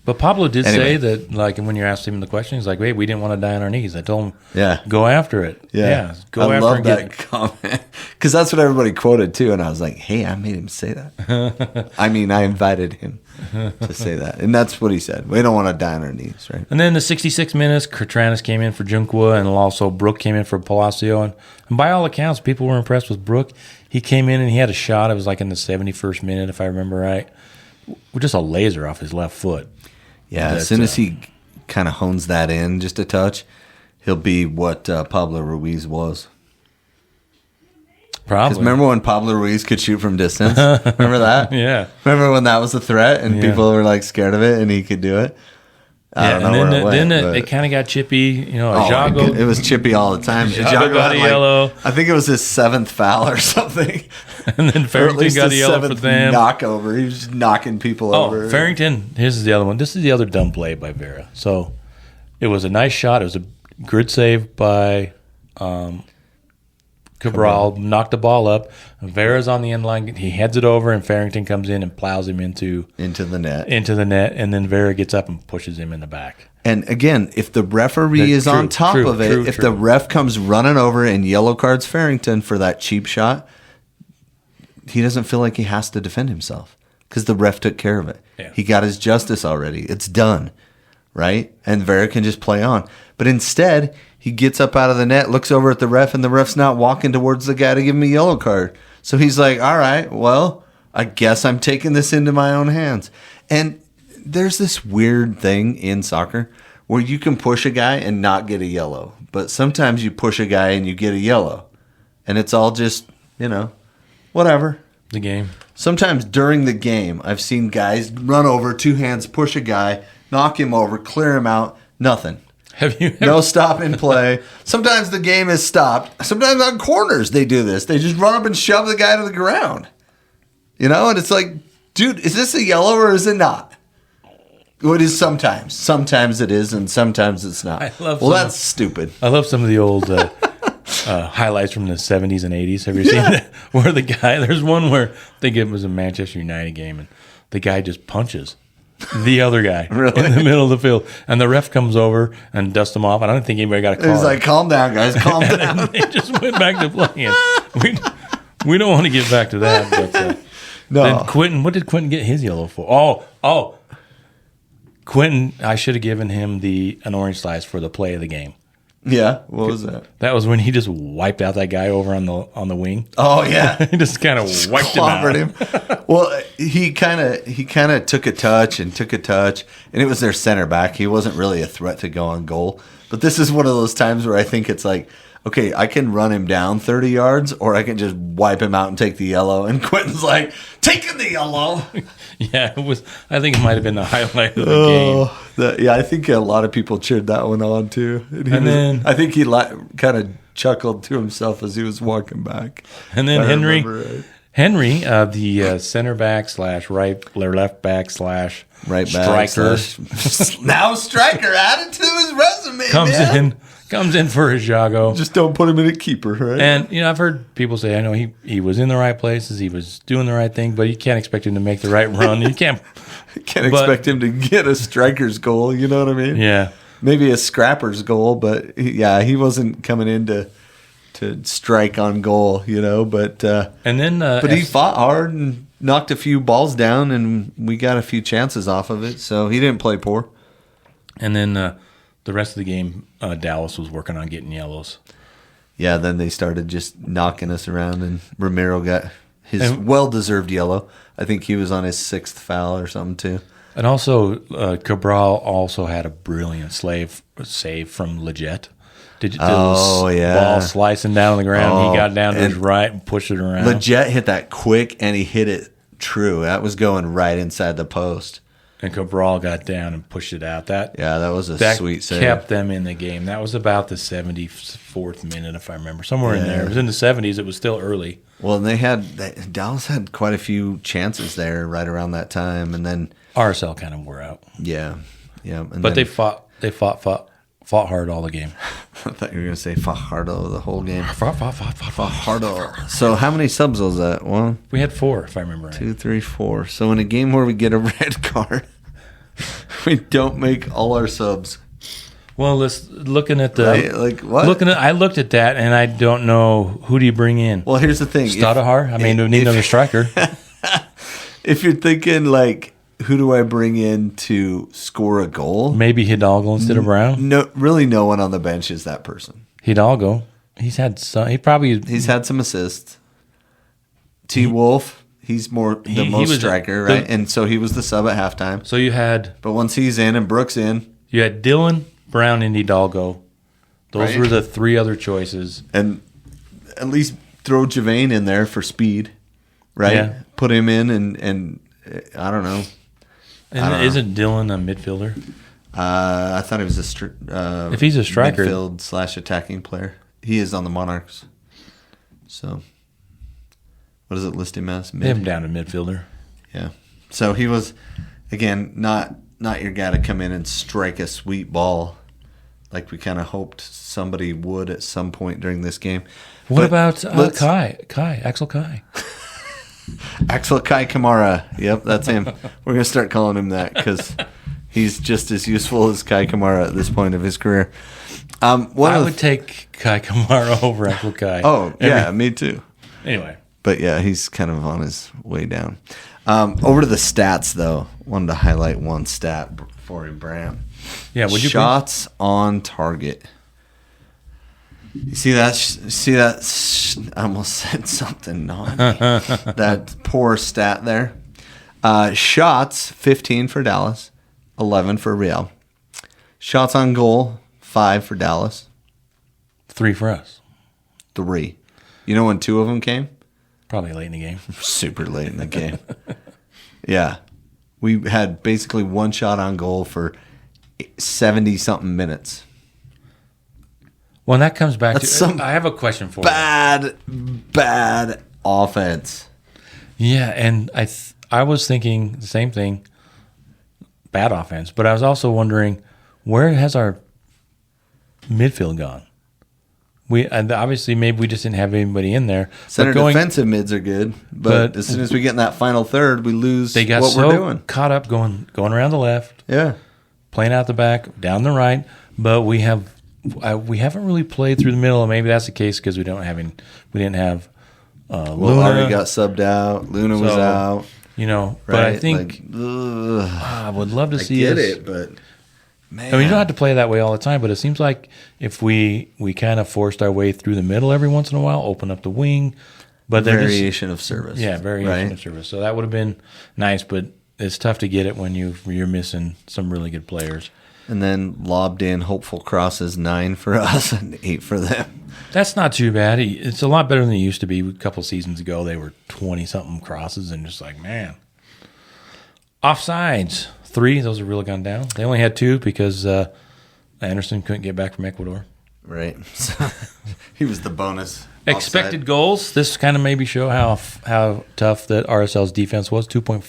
But Pablo did say that, like, when you asked him the question, he's like, wait, we didn't want to die on our knees. I told him, go after it. Yeah, go I after love it. that comment because that's what everybody quoted too. And I was like, hey, I made him say that. I mean, I invited him to say that. And that's what he said. We don't want to die on our knees, right? And then the 66 minutes, Catranis came in for Junqua and also Brooke came in for Palacio. And by all accounts, people were impressed with Brooke. He came in and he had a shot. It was like in the 71st minute, if I remember right. With just a laser off his left foot. Yeah, as soon as he kind of hones that in just a touch, he'll be what Pablo Ruiz was. Probably. Remember when Pablo Ruiz could shoot from distance? Remember that? Yeah. Remember when that was a threat and people were like scared of it and he could do it? I don't know and where it went, it kind of got chippy. Ajago. It was chippy all the time. Ajago got a yellow. I think it was his 7th foul or something. And then Farrington got a yellow for them. Knockover. He was just knocking people over. Oh, Farrington. Here's the other one. This is the other dumb play by Vera. So it was a nice shot. It was a grid save by Cabral. Knocked the ball up. Vera's on the end line. He heads it over, and Farrington comes in and plows him into the net. And then Vera gets up and pushes him in the back. And again, if the referee is on top of it, if the ref comes running over and yellow cards Farrington for that cheap shot, he doesn't feel like he has to defend himself because the ref took care of it. Yeah. He got his justice already. It's done, right? And Vera can just play on. But instead, he gets up out of the net, looks over at the ref, and the ref's not walking towards the guy to give him a yellow card. So he's like, all right, well, I guess I'm taking this into my own hands. And there's this weird thing in soccer where you can push a guy and not get a yellow. But sometimes you push a guy and you get a yellow. And it's all just, whatever. The game. Sometimes during the game, I've seen guys run over, 2 hands, push a guy, knock him over, clear him out, nothing. Have you ever... No stop and play. Sometimes the game is stopped. Sometimes on corners they do this. They just run up and shove the guy to the ground. And it's like, dude, is this a yellow or is it not? Well, it is sometimes. Sometimes it is, and sometimes it's not. That's stupid. I love some of the old highlights from the 70s and 80s. Have you seen that? Where the guy, there's one where I think it was a Manchester United game, and the guy just punches the other guy in the middle of the field. And the ref comes over and dusts him off. I don't think anybody got a call. He's like, calm down, guys, calm down. And they just went back to playing. We don't want to get back to that. But, no. Then Quentin, what did Quentin get his yellow for? Oh. Quentin, I should have given him an orange slice for the play of the game. Yeah, what was that? That was when he just wiped out that guy over on the wing. Oh yeah, he just kind of wiped him out. Well, he kind of took a touch, and it was their center back. He wasn't really a threat to go on goal. But this is one of those times where I think it's like, okay, I can run him down 30 yards, or I can just wipe him out and take the yellow. And Quentin's like, taking the yellow. Yeah, it was. I think it might have been the highlight of the game. I think a lot of people cheered that one on too. Then I think he kind of chuckled to himself as he was walking back. And then Henry, the center back / right or left back / right back striker. Now striker added to his resume. Comes in for a Jago. Just don't put him in a keeper, right? And, I've heard people say, I know he was in the right places, he was doing the right thing, but you can't expect him to make the right run. You can't expect him to get a striker's goal, you know what I mean? Yeah. Maybe a scrapper's goal, but, he wasn't coming in to strike on goal, but... and then... but he fought hard and knocked a few balls down, and we got a few chances off of it, so he didn't play poor. And then... the rest of the game, Dallas was working on getting yellows. Yeah, then they started just knocking us around, and Ramiro got his well-deserved yellow. I think he was on his 6th foul or something, too. And also, Cabral also had a brilliant save from Leggett. Ball slicing down on the ground. He got down to his right and pushed it around. Leggett hit that quick, and he hit it true. That was going right inside the post. And Cabral got down and pushed it out. That was a sweet save. Kept them in the game. That was about the 74th minute, if I remember. Somewhere in there. It was in the 70s. It was still early. Well, and Dallas had quite a few chances there right around that time. And then RSL kind of wore out. Yeah. But they fought hard all the game. I thought you were going to say Fajardo the whole game. Fajardo. So how many subs was that? One? We had 4, if I remember right. 2, 3, 4. So in a game where we get a red card, we don't make all our subs. Well, looking at the... Right? Like what? I looked at that, and I don't know, who do you bring in? Well, here's the thing. Stadahar? We need another striker. If you're thinking like... Who do I bring in to score a goal? Maybe Hidalgo instead of Brown? No, really no one on the bench is that person. Hidalgo. He's had some assists. T. Wolf, he's most striker, right? And so he was the sub at halftime. So you had... But once he's in and Brooks in... You had Dylan, Brown, and Hidalgo. Those were the 3 other choices. And at least throw Javane in there for speed, right? Yeah. Put him in and I don't know. And isn't Dylan a midfielder? I thought he was if he's a striker, midfield / attacking player. He is on the Monarchs. So, what does it list him as? They have him down to midfielder. Yeah. So he was, again, not your guy to come in and strike a sweet ball like we kind of hoped somebody would at some point during this game. What about Axel Kai? Axel Kai Kamara. Yep, that's him. We're going to start calling him that because he's just as useful as Kai Kamara at this point of his career. I would take Kai Kamara over Axel Kai. Oh, yeah, me too. Anyway. But yeah, he's kind of on his way down. Over to the stats, though. Wanted to highlight one stat for you, Brandt. Yeah, would you shots on target. You see that? I almost said something naughty. That poor stat there. Shots, 15 for Dallas, 11 for Real. Shots on goal, 5 for Dallas. 3 for us. 3. You know when 2 of them came? Probably late in the game. Super late in the game. Yeah. We had basically 1 shot on goal for 70-something minutes. Well, that comes back to... I have a question for you. Bad offense. Yeah, and I was thinking the same thing, bad offense, but I was also wondering, where has our midfield gone? Obviously, maybe we just didn't have anybody in there. Center defensive mids are good, but as soon as we get in that final third, we lose they got what so we're doing. Caught up going around the left, yeah, playing out the back, down the right, but we haven't really played through the middle, and maybe that's the case because we didn't have Luna. Already got subbed out. Luna was out. You know, right? But I think I would love to see us. I get it, but man. I mean, you don't have to play that way all the time, but it seems like if we kind of forced our way through the middle every once in a while, open up the wing. But variation of service. Yeah, variation of service. So that would have been nice, but it's tough to get it when you're missing some really good players. And then lobbed in hopeful crosses, 9 for us and 8 for them. That's not too bad. It's a lot better than it used to be. A couple seasons ago, they were 20-something crosses and just like, man. Offsides, 3. Those have really gone down. They only had 2 because Anderson couldn't get back from Ecuador. Right. He was the bonus. Expected goals. This kind of maybe show how tough that RSL's defense was. 2.4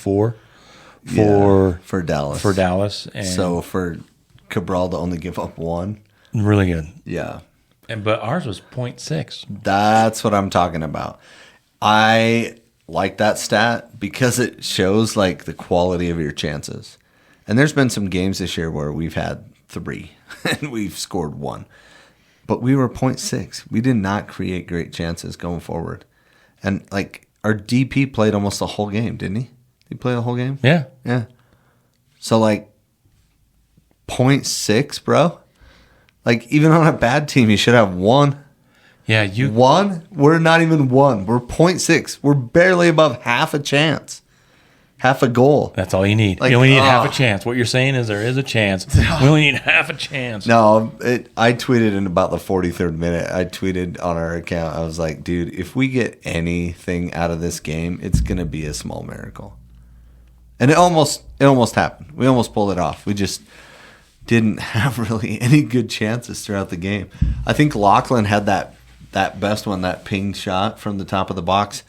for Dallas. For Dallas. And so for Cabral to only give up 1. Really good. Yeah. But ours was 0.6. That's what I'm talking about. I like that stat because it shows like the quality of your chances. And there's been some games this year where we've had 3 and we've scored 1. But we were 0.6. We did not create great chances going forward. And like our DP played almost the whole game, didn't he? Did he play the whole game? Yeah. Yeah. So like 0.6, bro. Like even on a bad team, you should have 1. Yeah, 1? We're not even 1. We're 0.6. We're barely above half a chance. Half a goal. That's all you need. Like, you only need half a chance. What you're saying is there is a chance. We only need half a chance. No, I tweeted in about the 43rd minute. I tweeted on our account. I was like, dude, if we get anything out of this game, it's going to be a small miracle. And it almost happened. We almost pulled it off. We just didn't have really any good chances throughout the game. I think Lachlan had that best one, that ping shot from the top of the box.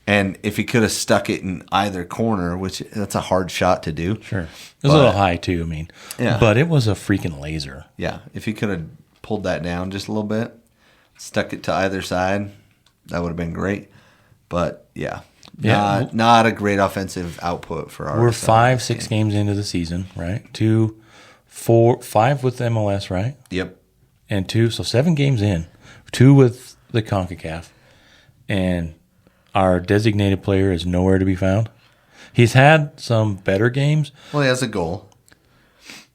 And if he could have stuck it in either corner, which that's a hard shot to do. Sure. It was a little high too, I mean. Yeah. But it was a freaking laser. Yeah. If he could have pulled that down just a little bit, stuck it to either side, that would have been great. But yeah. Not a great offensive output for our. We're 5-6 games into the season, right? 2, 4, 5 with MLS, right? Yep. And 2, so 7 games in. 2 with the CONCACAF. And our designated player is nowhere to be found. He's had some better games. Well, he has a goal.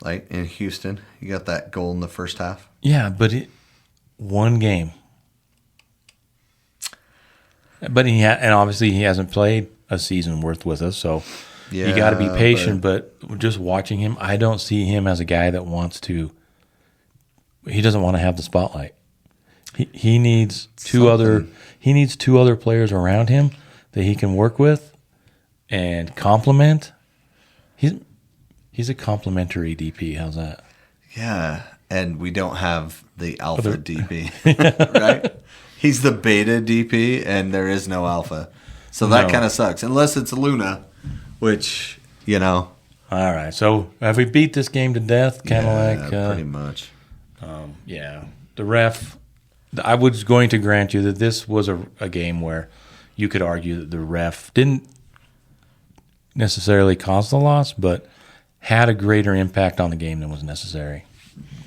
Like in Houston, he got that goal in the first half. Yeah, but one game. But and obviously he hasn't played a season worth with us, so you got to be patient. But just watching him, I don't see him as a guy that wants to. He doesn't want to have the spotlight. He needs two other players around him that he can work with and complement. He's a complimentary DP. How's that? Yeah, and we don't have the alpha DP, right? He's the beta DP, and there is no alpha. So that kind of sucks, unless it's Luna, which, All right, so have we beat this game to death? Kind of pretty much. The ref, I was going to grant you that this was a game where you could argue that the ref didn't necessarily cause the loss, but had a greater impact on the game than was necessary.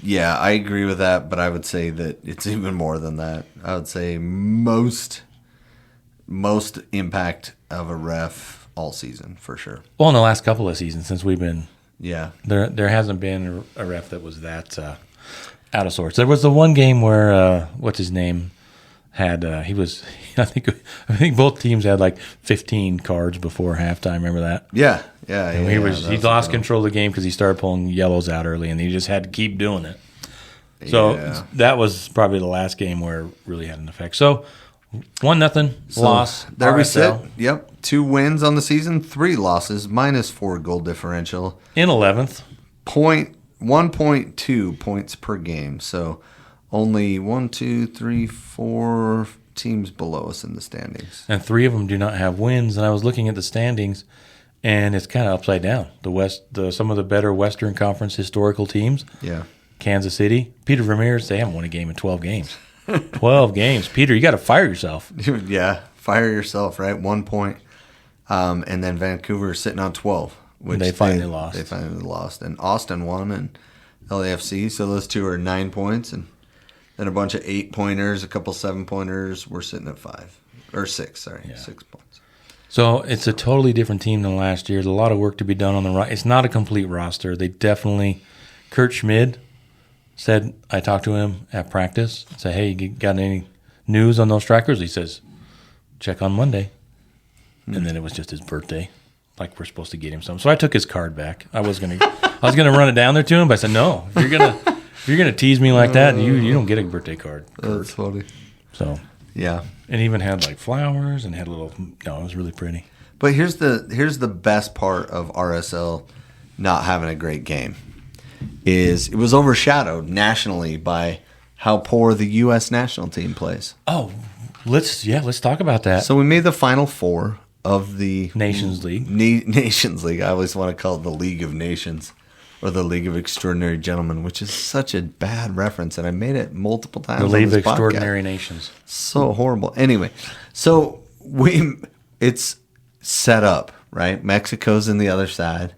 Yeah, I agree with that, but I would say that it's even more than that. I would say most impact of a ref all season, for sure. Well, in the last couple of seasons since we've been there hasn't been a ref that was that out of sorts. There was the one game where what's his name had I think both teams had like 15 cards before halftime. Remember that? Yeah. And he lost control of the game because he started pulling yellows out early, and he just had to keep doing it. So that was probably the last game where it really had an effect. So 1-0 loss. There RSL. we sit. Yep, 2 wins on the season, 3 losses, -4 goal differential in 11th. 1.2 points per game. So only 1, 2, 3, 4 teams below us in the standings, and 3 of them do not have wins. And I was looking at the standings, and it's kind of upside down. Some of the better Western Conference historical teams. Yeah. Kansas City, Peter Ramirez, they haven't won a game in 12 games. 12 games. Peter, you got to fire yourself. Yeah, fire yourself, right? 1 point. And then Vancouver is sitting on 12. Which they finally lost. They finally lost. And Austin won and LAFC, so those 2 are 9 points. And then a bunch of 8-pointers, a couple 7-pointers. We're sitting at 5. Or 6, sorry. Yeah. 6 points. So it's a totally different team than last year. There's a lot of work to be done on the right. It's not a complete roster. They definitely – Kurt Schmid said, I talked to him at practice, said, hey, you got any news on those strikers? He says, check on Monday. And then it was just his birthday. Like we're supposed to get him some. So I took his card back. I was gonna run it down there to him, but I said, no, if you're gonna tease me like that, you don't get a birthday card. That's funny. So yeah. And even had like flowers and had it was really pretty. But here's the best part of RSL not having a great game. Is it was overshadowed nationally by how poor the U.S. national team plays. Oh, let's talk about that. So we made the Final Four of the Nations League. Nations League. I always want to call it the League of Nations or the League of Extraordinary Gentlemen, which is such a bad reference, and I made it multiple times. The League of Extraordinary podcast. Nations. So horrible. Anyway, so it's set up, right? Mexico's in the other side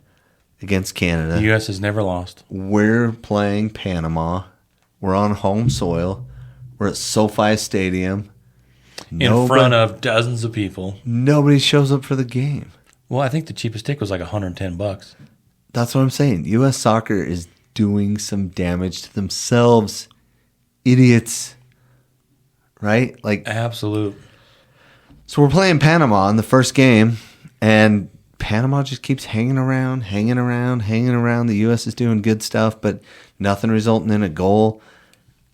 against Canada. The U.S. has never lost. We're playing Panama. We're on home soil. We're at SoFi Stadium. In front of dozens of people. Nobody shows up for the game. Well, I think the cheapest ticket was like $110. That's what I'm saying. U.S. soccer is doing some damage to themselves. Idiots. Right? Like absolute. So we're playing Panama in the first game, and Panama just keeps hanging around. The U.S. is doing good stuff, but nothing resulting in a goal.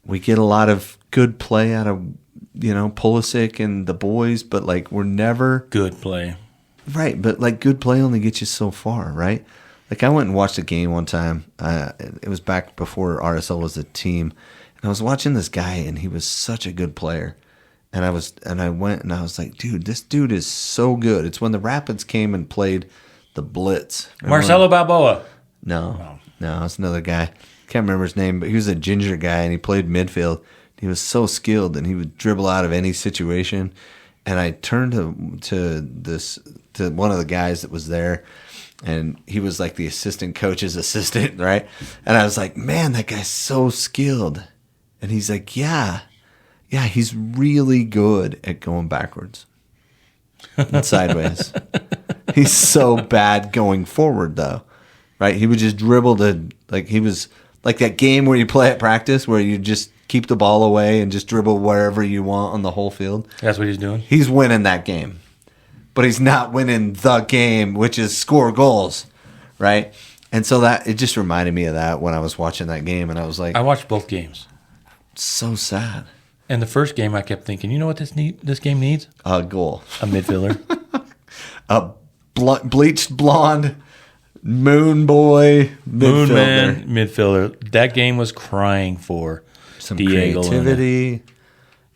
We get a lot of good play out of, Pulisic and the boys, but like we're never good play. Right, but like good play only gets you so far, right? Like I went and watched a game one time. It was back before RSL was a team, and I was watching this guy, and he was such a good player. And I went and I was like, dude, this dude is so good. It's when the Rapids came and played the Blitz. Marcelo Balboa. No, it's another guy. Can't remember his name, but he was a ginger guy, and he played midfield. He was so skilled, and he would dribble out of any situation. And I turned to one of the guys that was there, and he was like the assistant coach's assistant, right? And I was like, man, that guy's so skilled. And he's like, yeah, he's really good at going backwards and sideways. He's so bad going forward, though, right? He would just dribble he was like that game where you play at practice where you just keep the ball away and just dribble wherever you want on the whole field. That's what he's doing? He's winning that game. But he's not winning the game, which is score goals, right? And so it just reminded me of that when I was watching that game, and I was like... I watched both games. So sad. And the first game, I kept thinking, you know what this game needs? A goal. A midfielder. A bleached blonde moon boy Moon midfielder. man midfielder. That game was crying for Some Diego creativity,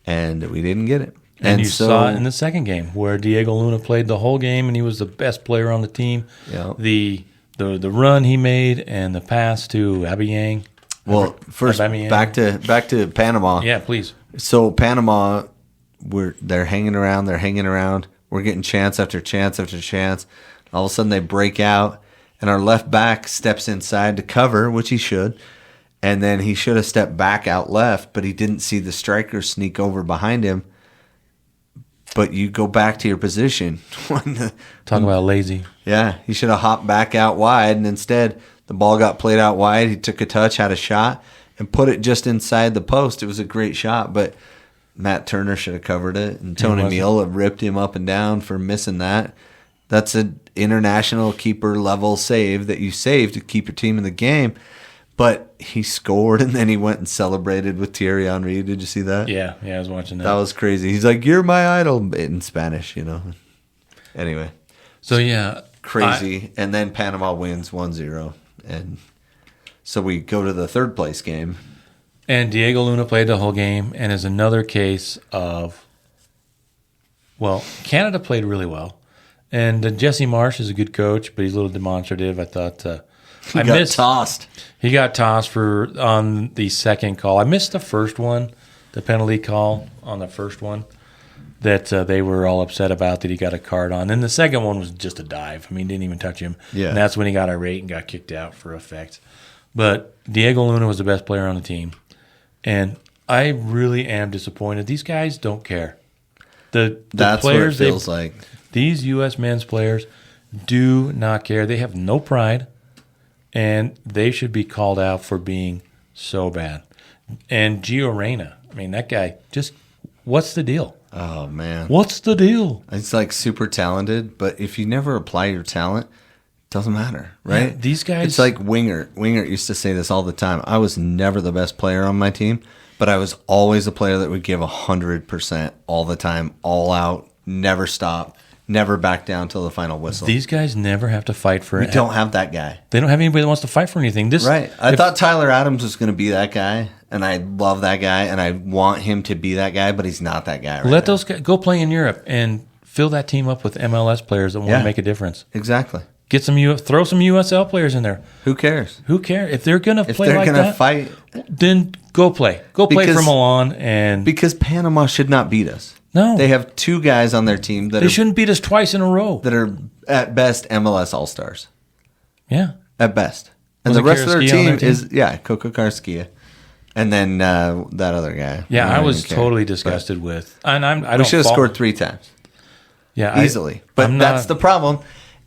and we didn't get it. And you saw it in the second game where Diego Luna played the whole game and he was the best player on the team. Yeah. The run he made and the pass to Aubameyang. Well, first back to Panama. Yeah, please. So Panama, they're hanging around. We're getting chance after chance after chance. All of a sudden they break out, and our left back steps inside to cover, which he should. And then he should have stepped back out left, but he didn't see the striker sneak over behind him. But you go back to your position. Talk about lazy. Yeah, he should have hopped back out wide, and instead the ball got played out wide. He took a touch, had a shot, and put it just inside the post. It was a great shot, but Matt Turner should have covered it, and Tony Miola ripped him up and down for missing that. That's an international keeper level save that you save to keep your team in the game. But he scored, and then he went and celebrated with Thierry Henry. Did you see that? Yeah, I was watching that. That was crazy. He's like, "You're my idol," in Spanish, Anyway. So, yeah. Crazy. And then Panama wins 1-0. And so we go to the third place game. And Diego Luna played the whole game and is another case of, well, Canada played really well. And Jesse Marsh is a good coach, but he's a little demonstrative. I thought he got tossed. He got tossed on the second call. I missed the first one, the penalty call on the first one that they were all upset about that he got a card on. And the second one was just a dive. I mean, didn't even touch him. Yeah. And that's when he got irate and got kicked out for effect. But Diego Luna was the best player on the team. And I really am disappointed. These guys don't care. That's players, what it feels like. These U.S. men's players do not care. They have no pride. And they should be called out for being so bad. And Gio Reyna, I mean, that guy, just what's the deal? Oh, man. What's the deal? It's like super talented, but if you never apply your talent, it doesn't matter, right? Yeah, these guys. It's like Winger. Winger used to say this all the time. I was never the best player on my team, but I was always a player that would give 100% all the time, all out, never stop. Never back down till the final whistle. These guys never have to fight for it. We don't have that guy. They don't have anybody that wants to fight for anything. Right. I thought Tyler Adams was going to be that guy, and I love that guy, and I want him to be that guy, but he's not that guy right now. Let those guys go play in Europe and fill that team up with MLS players that want to make a difference. Exactly. Get throw some USL players in there. Who cares? Who cares? If they're going to play like that, if they're going to fight, then go play. Go play for Milan. Because Panama should not beat us. No. They have two guys on their team they shouldn't beat us twice in a row. That are, at best, MLS All-Stars. Yeah. At best. And the rest of their team is, Coco Carrasquilla. And then that other guy. Yeah, I was totally disgusted with. And we should have scored 3 times. Yeah. Easily. But that's the problem,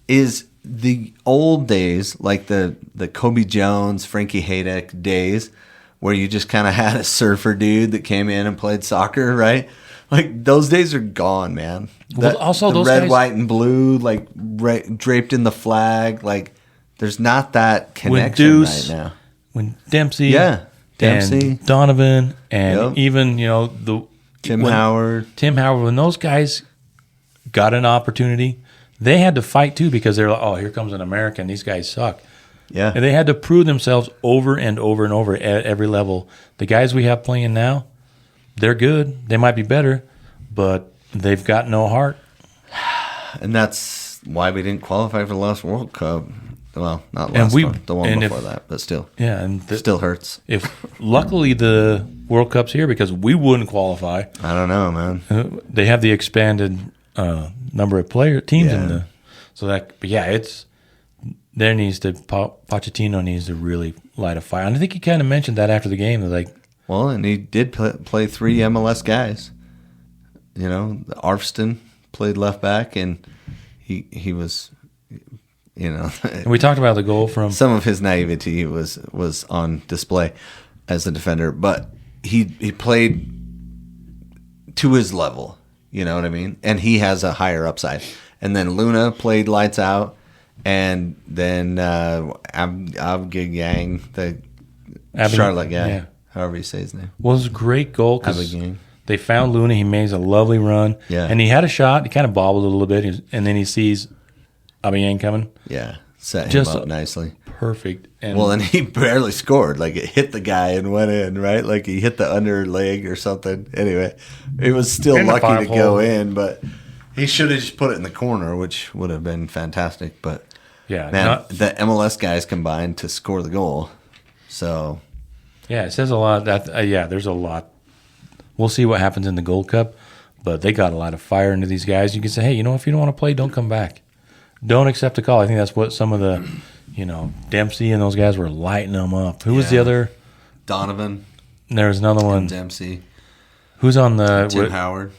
is the old days, like the Kobe Jones, Frankie Hayek days, where you just kind of had a surfer dude that came in and played soccer, right? Like, those days are gone, man. Well, also, those red, guys, white, and blue, like, draped in the flag. Like, there's not that connection right now. When Dempsey, and Donovan, and even, the Tim Howard, when those guys got an opportunity, they had to fight, too, because they're like, oh, here comes an American. These guys suck. Yeah. And they had to prove themselves over and over and over at every level. The guys we have playing now, they're good. They might be better, but they've got no heart. And that's why we didn't qualify for the last World Cup. Well, not last one, the one before that, but still. Yeah, and still hurts. Luckily the World Cup's here, because we wouldn't qualify. I don't know, man. They have the expanded number of teams in the, Pochettino needs to really light a fire. And I think he kind of mentioned that after the game. They're like, well, and he did play 3 MLS guys. Arfston played left back, and he was, And we talked about the goal from... Some of his naivety was on display as a defender, but he played to his level, you know what I mean? And he has a higher upside. And then Luna played lights out, and then Aubameyang, the Charlotte guy. Yeah. However you say his name. Well, it was a great goal because They found Luna. He makes a lovely run. Yeah. And he had a shot. He kind of bobbled a little bit. And then he sees Aubameyang coming. Yeah. Set him Just up nicely. Perfect. And Well, and he barely scored. Like, it hit the guy and went in, right? Like, he hit the under leg or something. Anyway, it was still In the lucky to five go hole. in, but he should have just put it in the corner, which would have been fantastic. But, yeah, man, the MLS guys combined to score the goal. So, yeah, it says a lot. That there's a lot. We'll see what happens in the Gold Cup, but they got a lot of fire into these guys. You can say, hey, if you don't want to play, don't come back. Don't accept the call. I think that's what some of the, Dempsey and those guys were lighting them up. Who was the other? Donovan. There's another one. Dempsey. Who's on the Tim Howard.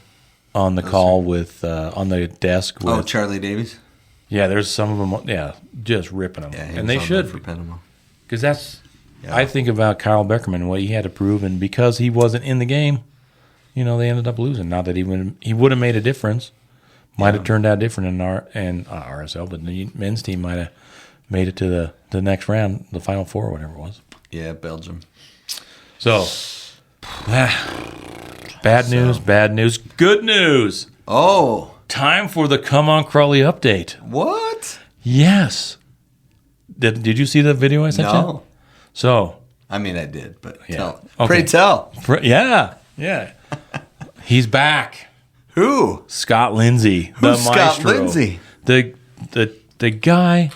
on the call with on the desk? With, Charlie Davies. Yeah, there's some of them. Yeah, just ripping them, Yeah, he and was they on should there for Panama. because that's. Yeah. I think about Kyle Beckerman, what he had to prove, and because he wasn't in the game, they ended up losing. Not that he would have made a difference. Might have turned out different in RSL, but the men's team might have made it to the next round, the Final Four, or whatever it was. Yeah, Belgium. So, bad news, good news. Oh, Time for the Come On Crawley update. what? Yes. Did you see the video I sent you? No. So, I mean, I did, but Yeah. tell. Okay. Pray tell. Yeah. He's back. Who? Scott Lindsay, the Who's Scott maestro. Lindsay? The guy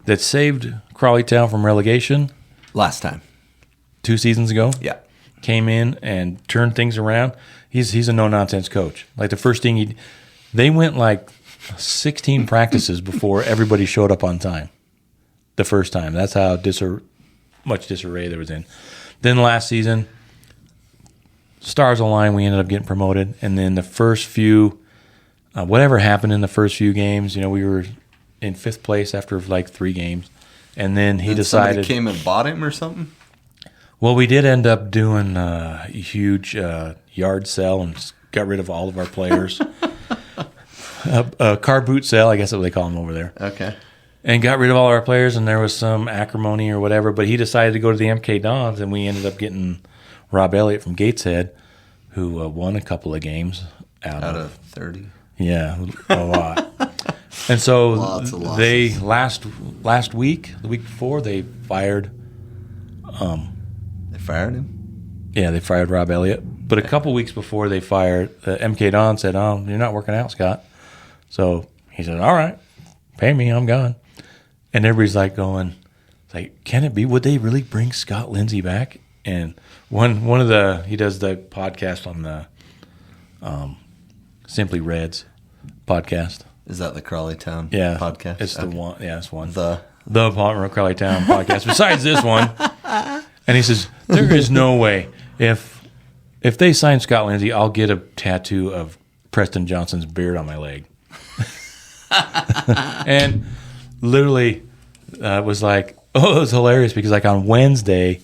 that saved Crawley Town from relegation Last time. 2 seasons ago. Yeah. Came in and turned things around. He's a no-nonsense coach. Like the first thing they went like 16 practices before everybody showed up on time. The first time. That's how much disarray there was in. Then last season, stars aligned, we ended up getting promoted. And then the first few, whatever happened in the first few games, we were in 5th place after like 3 games. And then he decided. Somebody came and bought him or something? Well, we did end up doing a huge yard sale and got rid of all of our players. A car boot sale, I guess that's what they call them over there. Okay. And got rid of all our players, and there was some acrimony or whatever. But he decided to go to the MK Dons, and we ended up getting Rob Elliott from Gateshead, who won a couple of games out of 30. Yeah, a lot. And so Lots of losses. they last week, the week before, they fired. They fired him? Yeah, they fired Rob Elliott. But a couple weeks before they fired, MK Don said, "Oh, you're not working out, Scott." So he said, "All right, pay me, I'm gone." And everybody's like going, can it be? Would they really bring Scott Lindsay back? And one of he does the podcast on the Simply Reds podcast. Is that the Crawley Town podcast? It's the one. Yeah, it's one. The Crawley Town podcast. Besides this one, and he says there is no way if they sign Scott Lindsay, I'll get a tattoo of Preston Johnson's beard on my leg. And literally, it was like, it was hilarious because like on Wednesday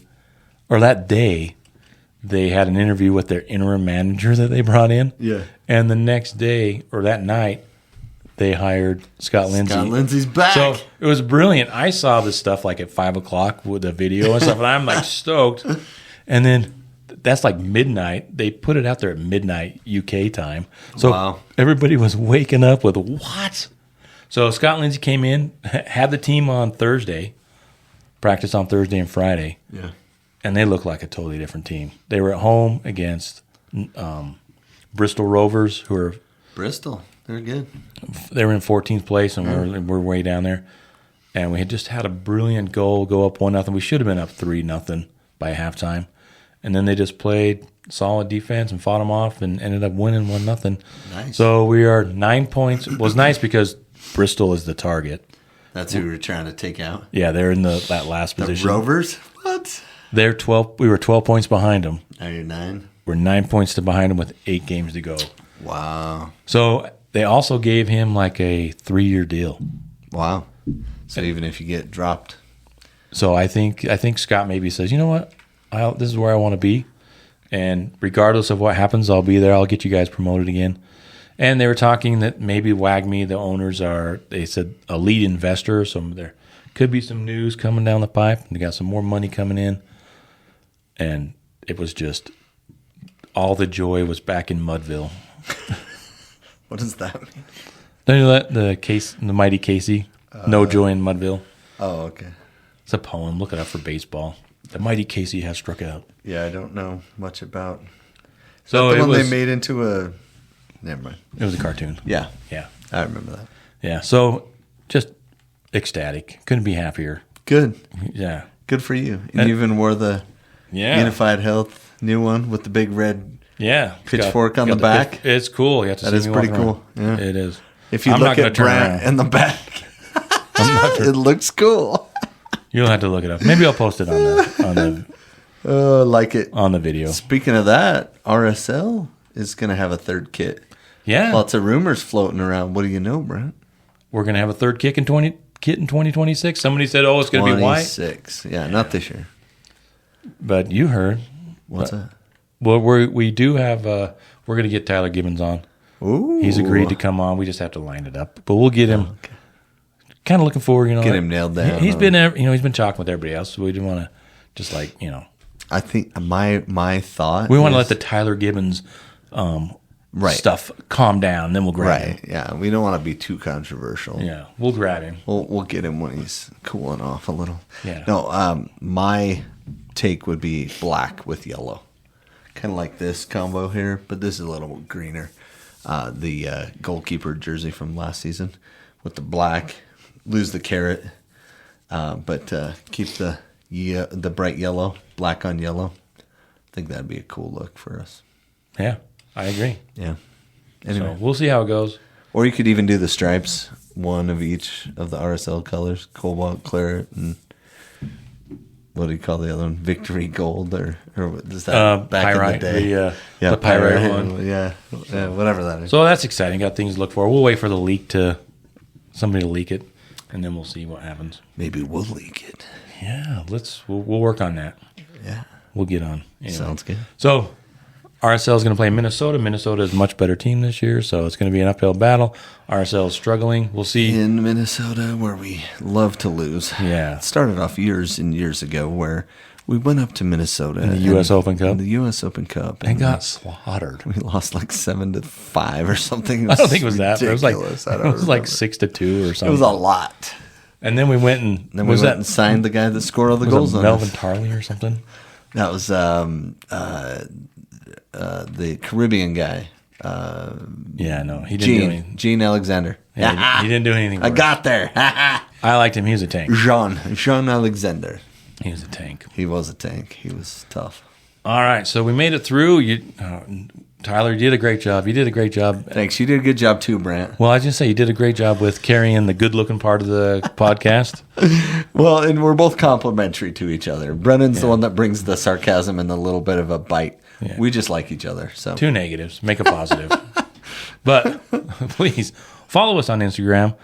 or that day, they had an interview with their interim manager that they brought in. Yeah. And the next day or that night, they hired Scott Lindsay. Scott Lindsay's back. So it was brilliant. I saw this stuff like at 5 o'clock with the video and stuff, and I'm like stoked. And then that's like midnight. They put it out there at midnight UK time. So Wow. everybody was waking up with what? So Scott Lindsay came in, had the team on Thursday, practice on Thursday and Friday. Yeah. And they looked like a totally different team. They were at home against Bristol Rovers, who are Bristol. They're good. they were in 14th place, and we're way down there. And we had just had a brilliant goal go up 1-0. We should have been up 3-0 by halftime. And then they just played solid defense and fought them off and ended up winning 1-0. Nice. So we are 9 points. It was nice because Bristol is the target. That's who we were trying to take out. Yeah, they're in that last The position. Rovers? What? They're 12. We were 12 points behind them. Now you're 9. We're 9 points behind them with 8 games to go. Wow. So they also gave him like a 3-year deal. Wow. So even if you get dropped. So I think Scott maybe says, you know what, this is where I want to be, and regardless of what happens, I'll be there. I'll get you guys promoted again. And they were talking that maybe WAGMI, the owners they said a lead investor, so there could be some news coming down the pipe. They got some more money coming in, and it was just all the joy was back in Mudville. What does that mean? Don't you let the mighty Casey, No Joy in Mudville? Oh, okay. It's a poem. Look it up for baseball. The mighty Casey has struck out. Yeah, I don't know much about. So the one they made into a. Never mind. It was a cartoon. Yeah, Yeah. I remember that. Yeah. So just ecstatic. Couldn't be happier. Good. Yeah. Good for you. And you even wore the Unified Health new one with the big red pitchfork on the back. It's cool. You have to that see is me pretty walking cool. around. Yeah. It is. If you look at Brandt in the back, it looks cool. You'll have to look it up. Maybe I'll post it on the like it on the video. Speaking of that, RSL is going to have a third kit. Yeah. Lots of rumors floating around. What do you know, Brandt? We're going to have a third kit in 2026. Somebody said, "Oh, it's going to be white." 26. Yeah, not this year. But you heard. What's that? Well, we do have. We're going to get Tyler Gibbons on. Ooh. He's agreed to come on. We just have to line it up. But we'll get him. Okay. Kind of looking forward, Get him nailed down. He's been, he's been talking with everybody else. So we didn't want to just I think my thought. We want to let the Tyler Gibbons stuff calm down. Then we'll grab him. Right. Yeah. We don't want to be too controversial. Yeah. We'll grab him. We'll get him when he's cooling off a little. Yeah. No. My take would be black with yellow, kind of like this combo here, but this is a little greener. The goalkeeper jersey from last season with the black, lose the carrot, but keep the bright yellow, black on yellow. I think that'd be a cool look for us. Yeah, I agree. Yeah. Anyway, so we'll see how it goes. Or you could even do the stripes, one of each of the RSL colors: cobalt, claret, and what do you call the other one? Victory gold, or is that back pyrite, in the day? the pyrite one. Yeah, whatever that is. So that's exciting. Got things to look for. We'll wait for somebody to leak it, and then we'll see what happens. Maybe we'll leak it. Yeah, we'll work on that. Yeah, we'll get on. Anyway. Sounds good. So RSL is going to play Minnesota. Minnesota is a much better team this year, so it's going to be an uphill battle. RSL is struggling. We'll see. In Minnesota, where we love to lose. Yeah. It started off years and years ago where we went up to Minnesota. In the U.S. Open Cup? The U.S. Open Cup. And got slaughtered. We lost like 7-5 or something. I don't think it was that. But it was like remember. like 6-2 or something. It was a lot. And then we went and signed the guy that scored all the goals on Melvin us. Tarley or something? That was the Caribbean guy. Yeah, no, he didn't do anything. Gene Alexander. Yeah, he didn't do anything. I got there. I liked him. He was a tank. Jean Alexander. He was a tank. He was a tank. He was tough. All right, so we made it through. Tyler, you did a great job. You did a great job. Thanks. You did a good job too, Brandt. Well, I was going to say, you did a great job with carrying the good-looking part of the podcast. Well, and we're both complimentary to each other. Brennan's the one that brings the sarcasm and the little bit of a bite. Yeah. We just like each other. So 2 negatives. Make a positive. But please, follow us on Instagram.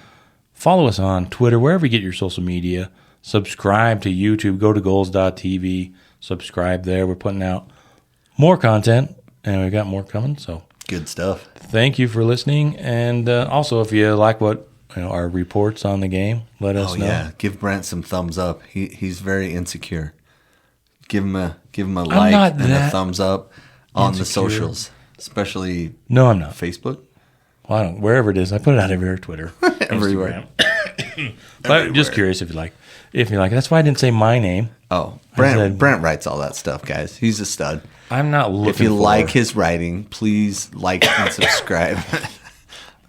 Follow us on Twitter, wherever you get your social media. Subscribe to YouTube. Go to goals.tv. Subscribe there. We're putting out more content. And we've got more coming, so good stuff. Thank you for listening, and also if you like what our reports on the game, let us know. Yeah, give Brandt some thumbs up. He's very insecure. Give him a like and a thumbs up on the socials, especially. No, I'm not. Facebook. Well, I don't. Wherever it is, I put it out everywhere. Twitter, everywhere. But just curious if you like. That's why I didn't say my name. Oh, Brandt writes all that stuff, guys. He's a stud. I'm not looking. If you like his writing, please like and subscribe.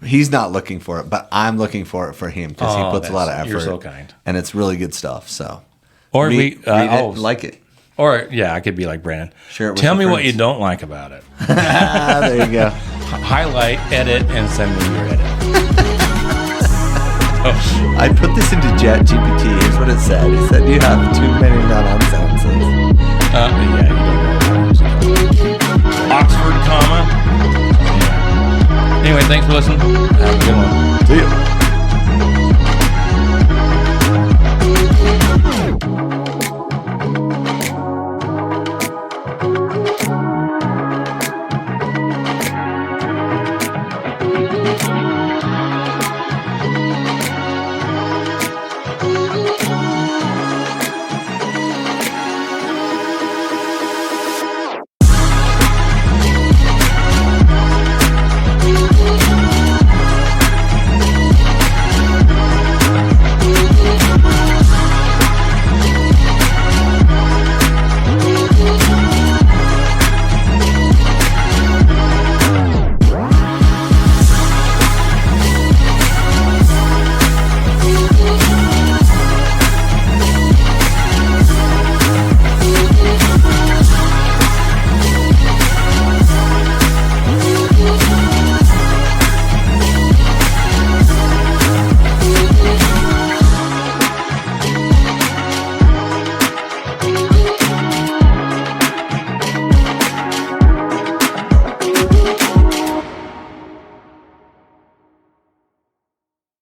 He's not looking for it, but I'm looking for it for him because he puts a lot of effort. You're so kind, and it's really good stuff. So, or read it, like it, or I could be like Brandon. Share it with Tell me friends. What you don't like about it. There you go. Highlight, edit, and send me your edit. I put this into ChatGPT. Here's what it said. It said you have too many run-on sentences. Yeah, you don't know. Oxford, comma. Yeah. Anyway, thanks for listening. Have a good one. See you.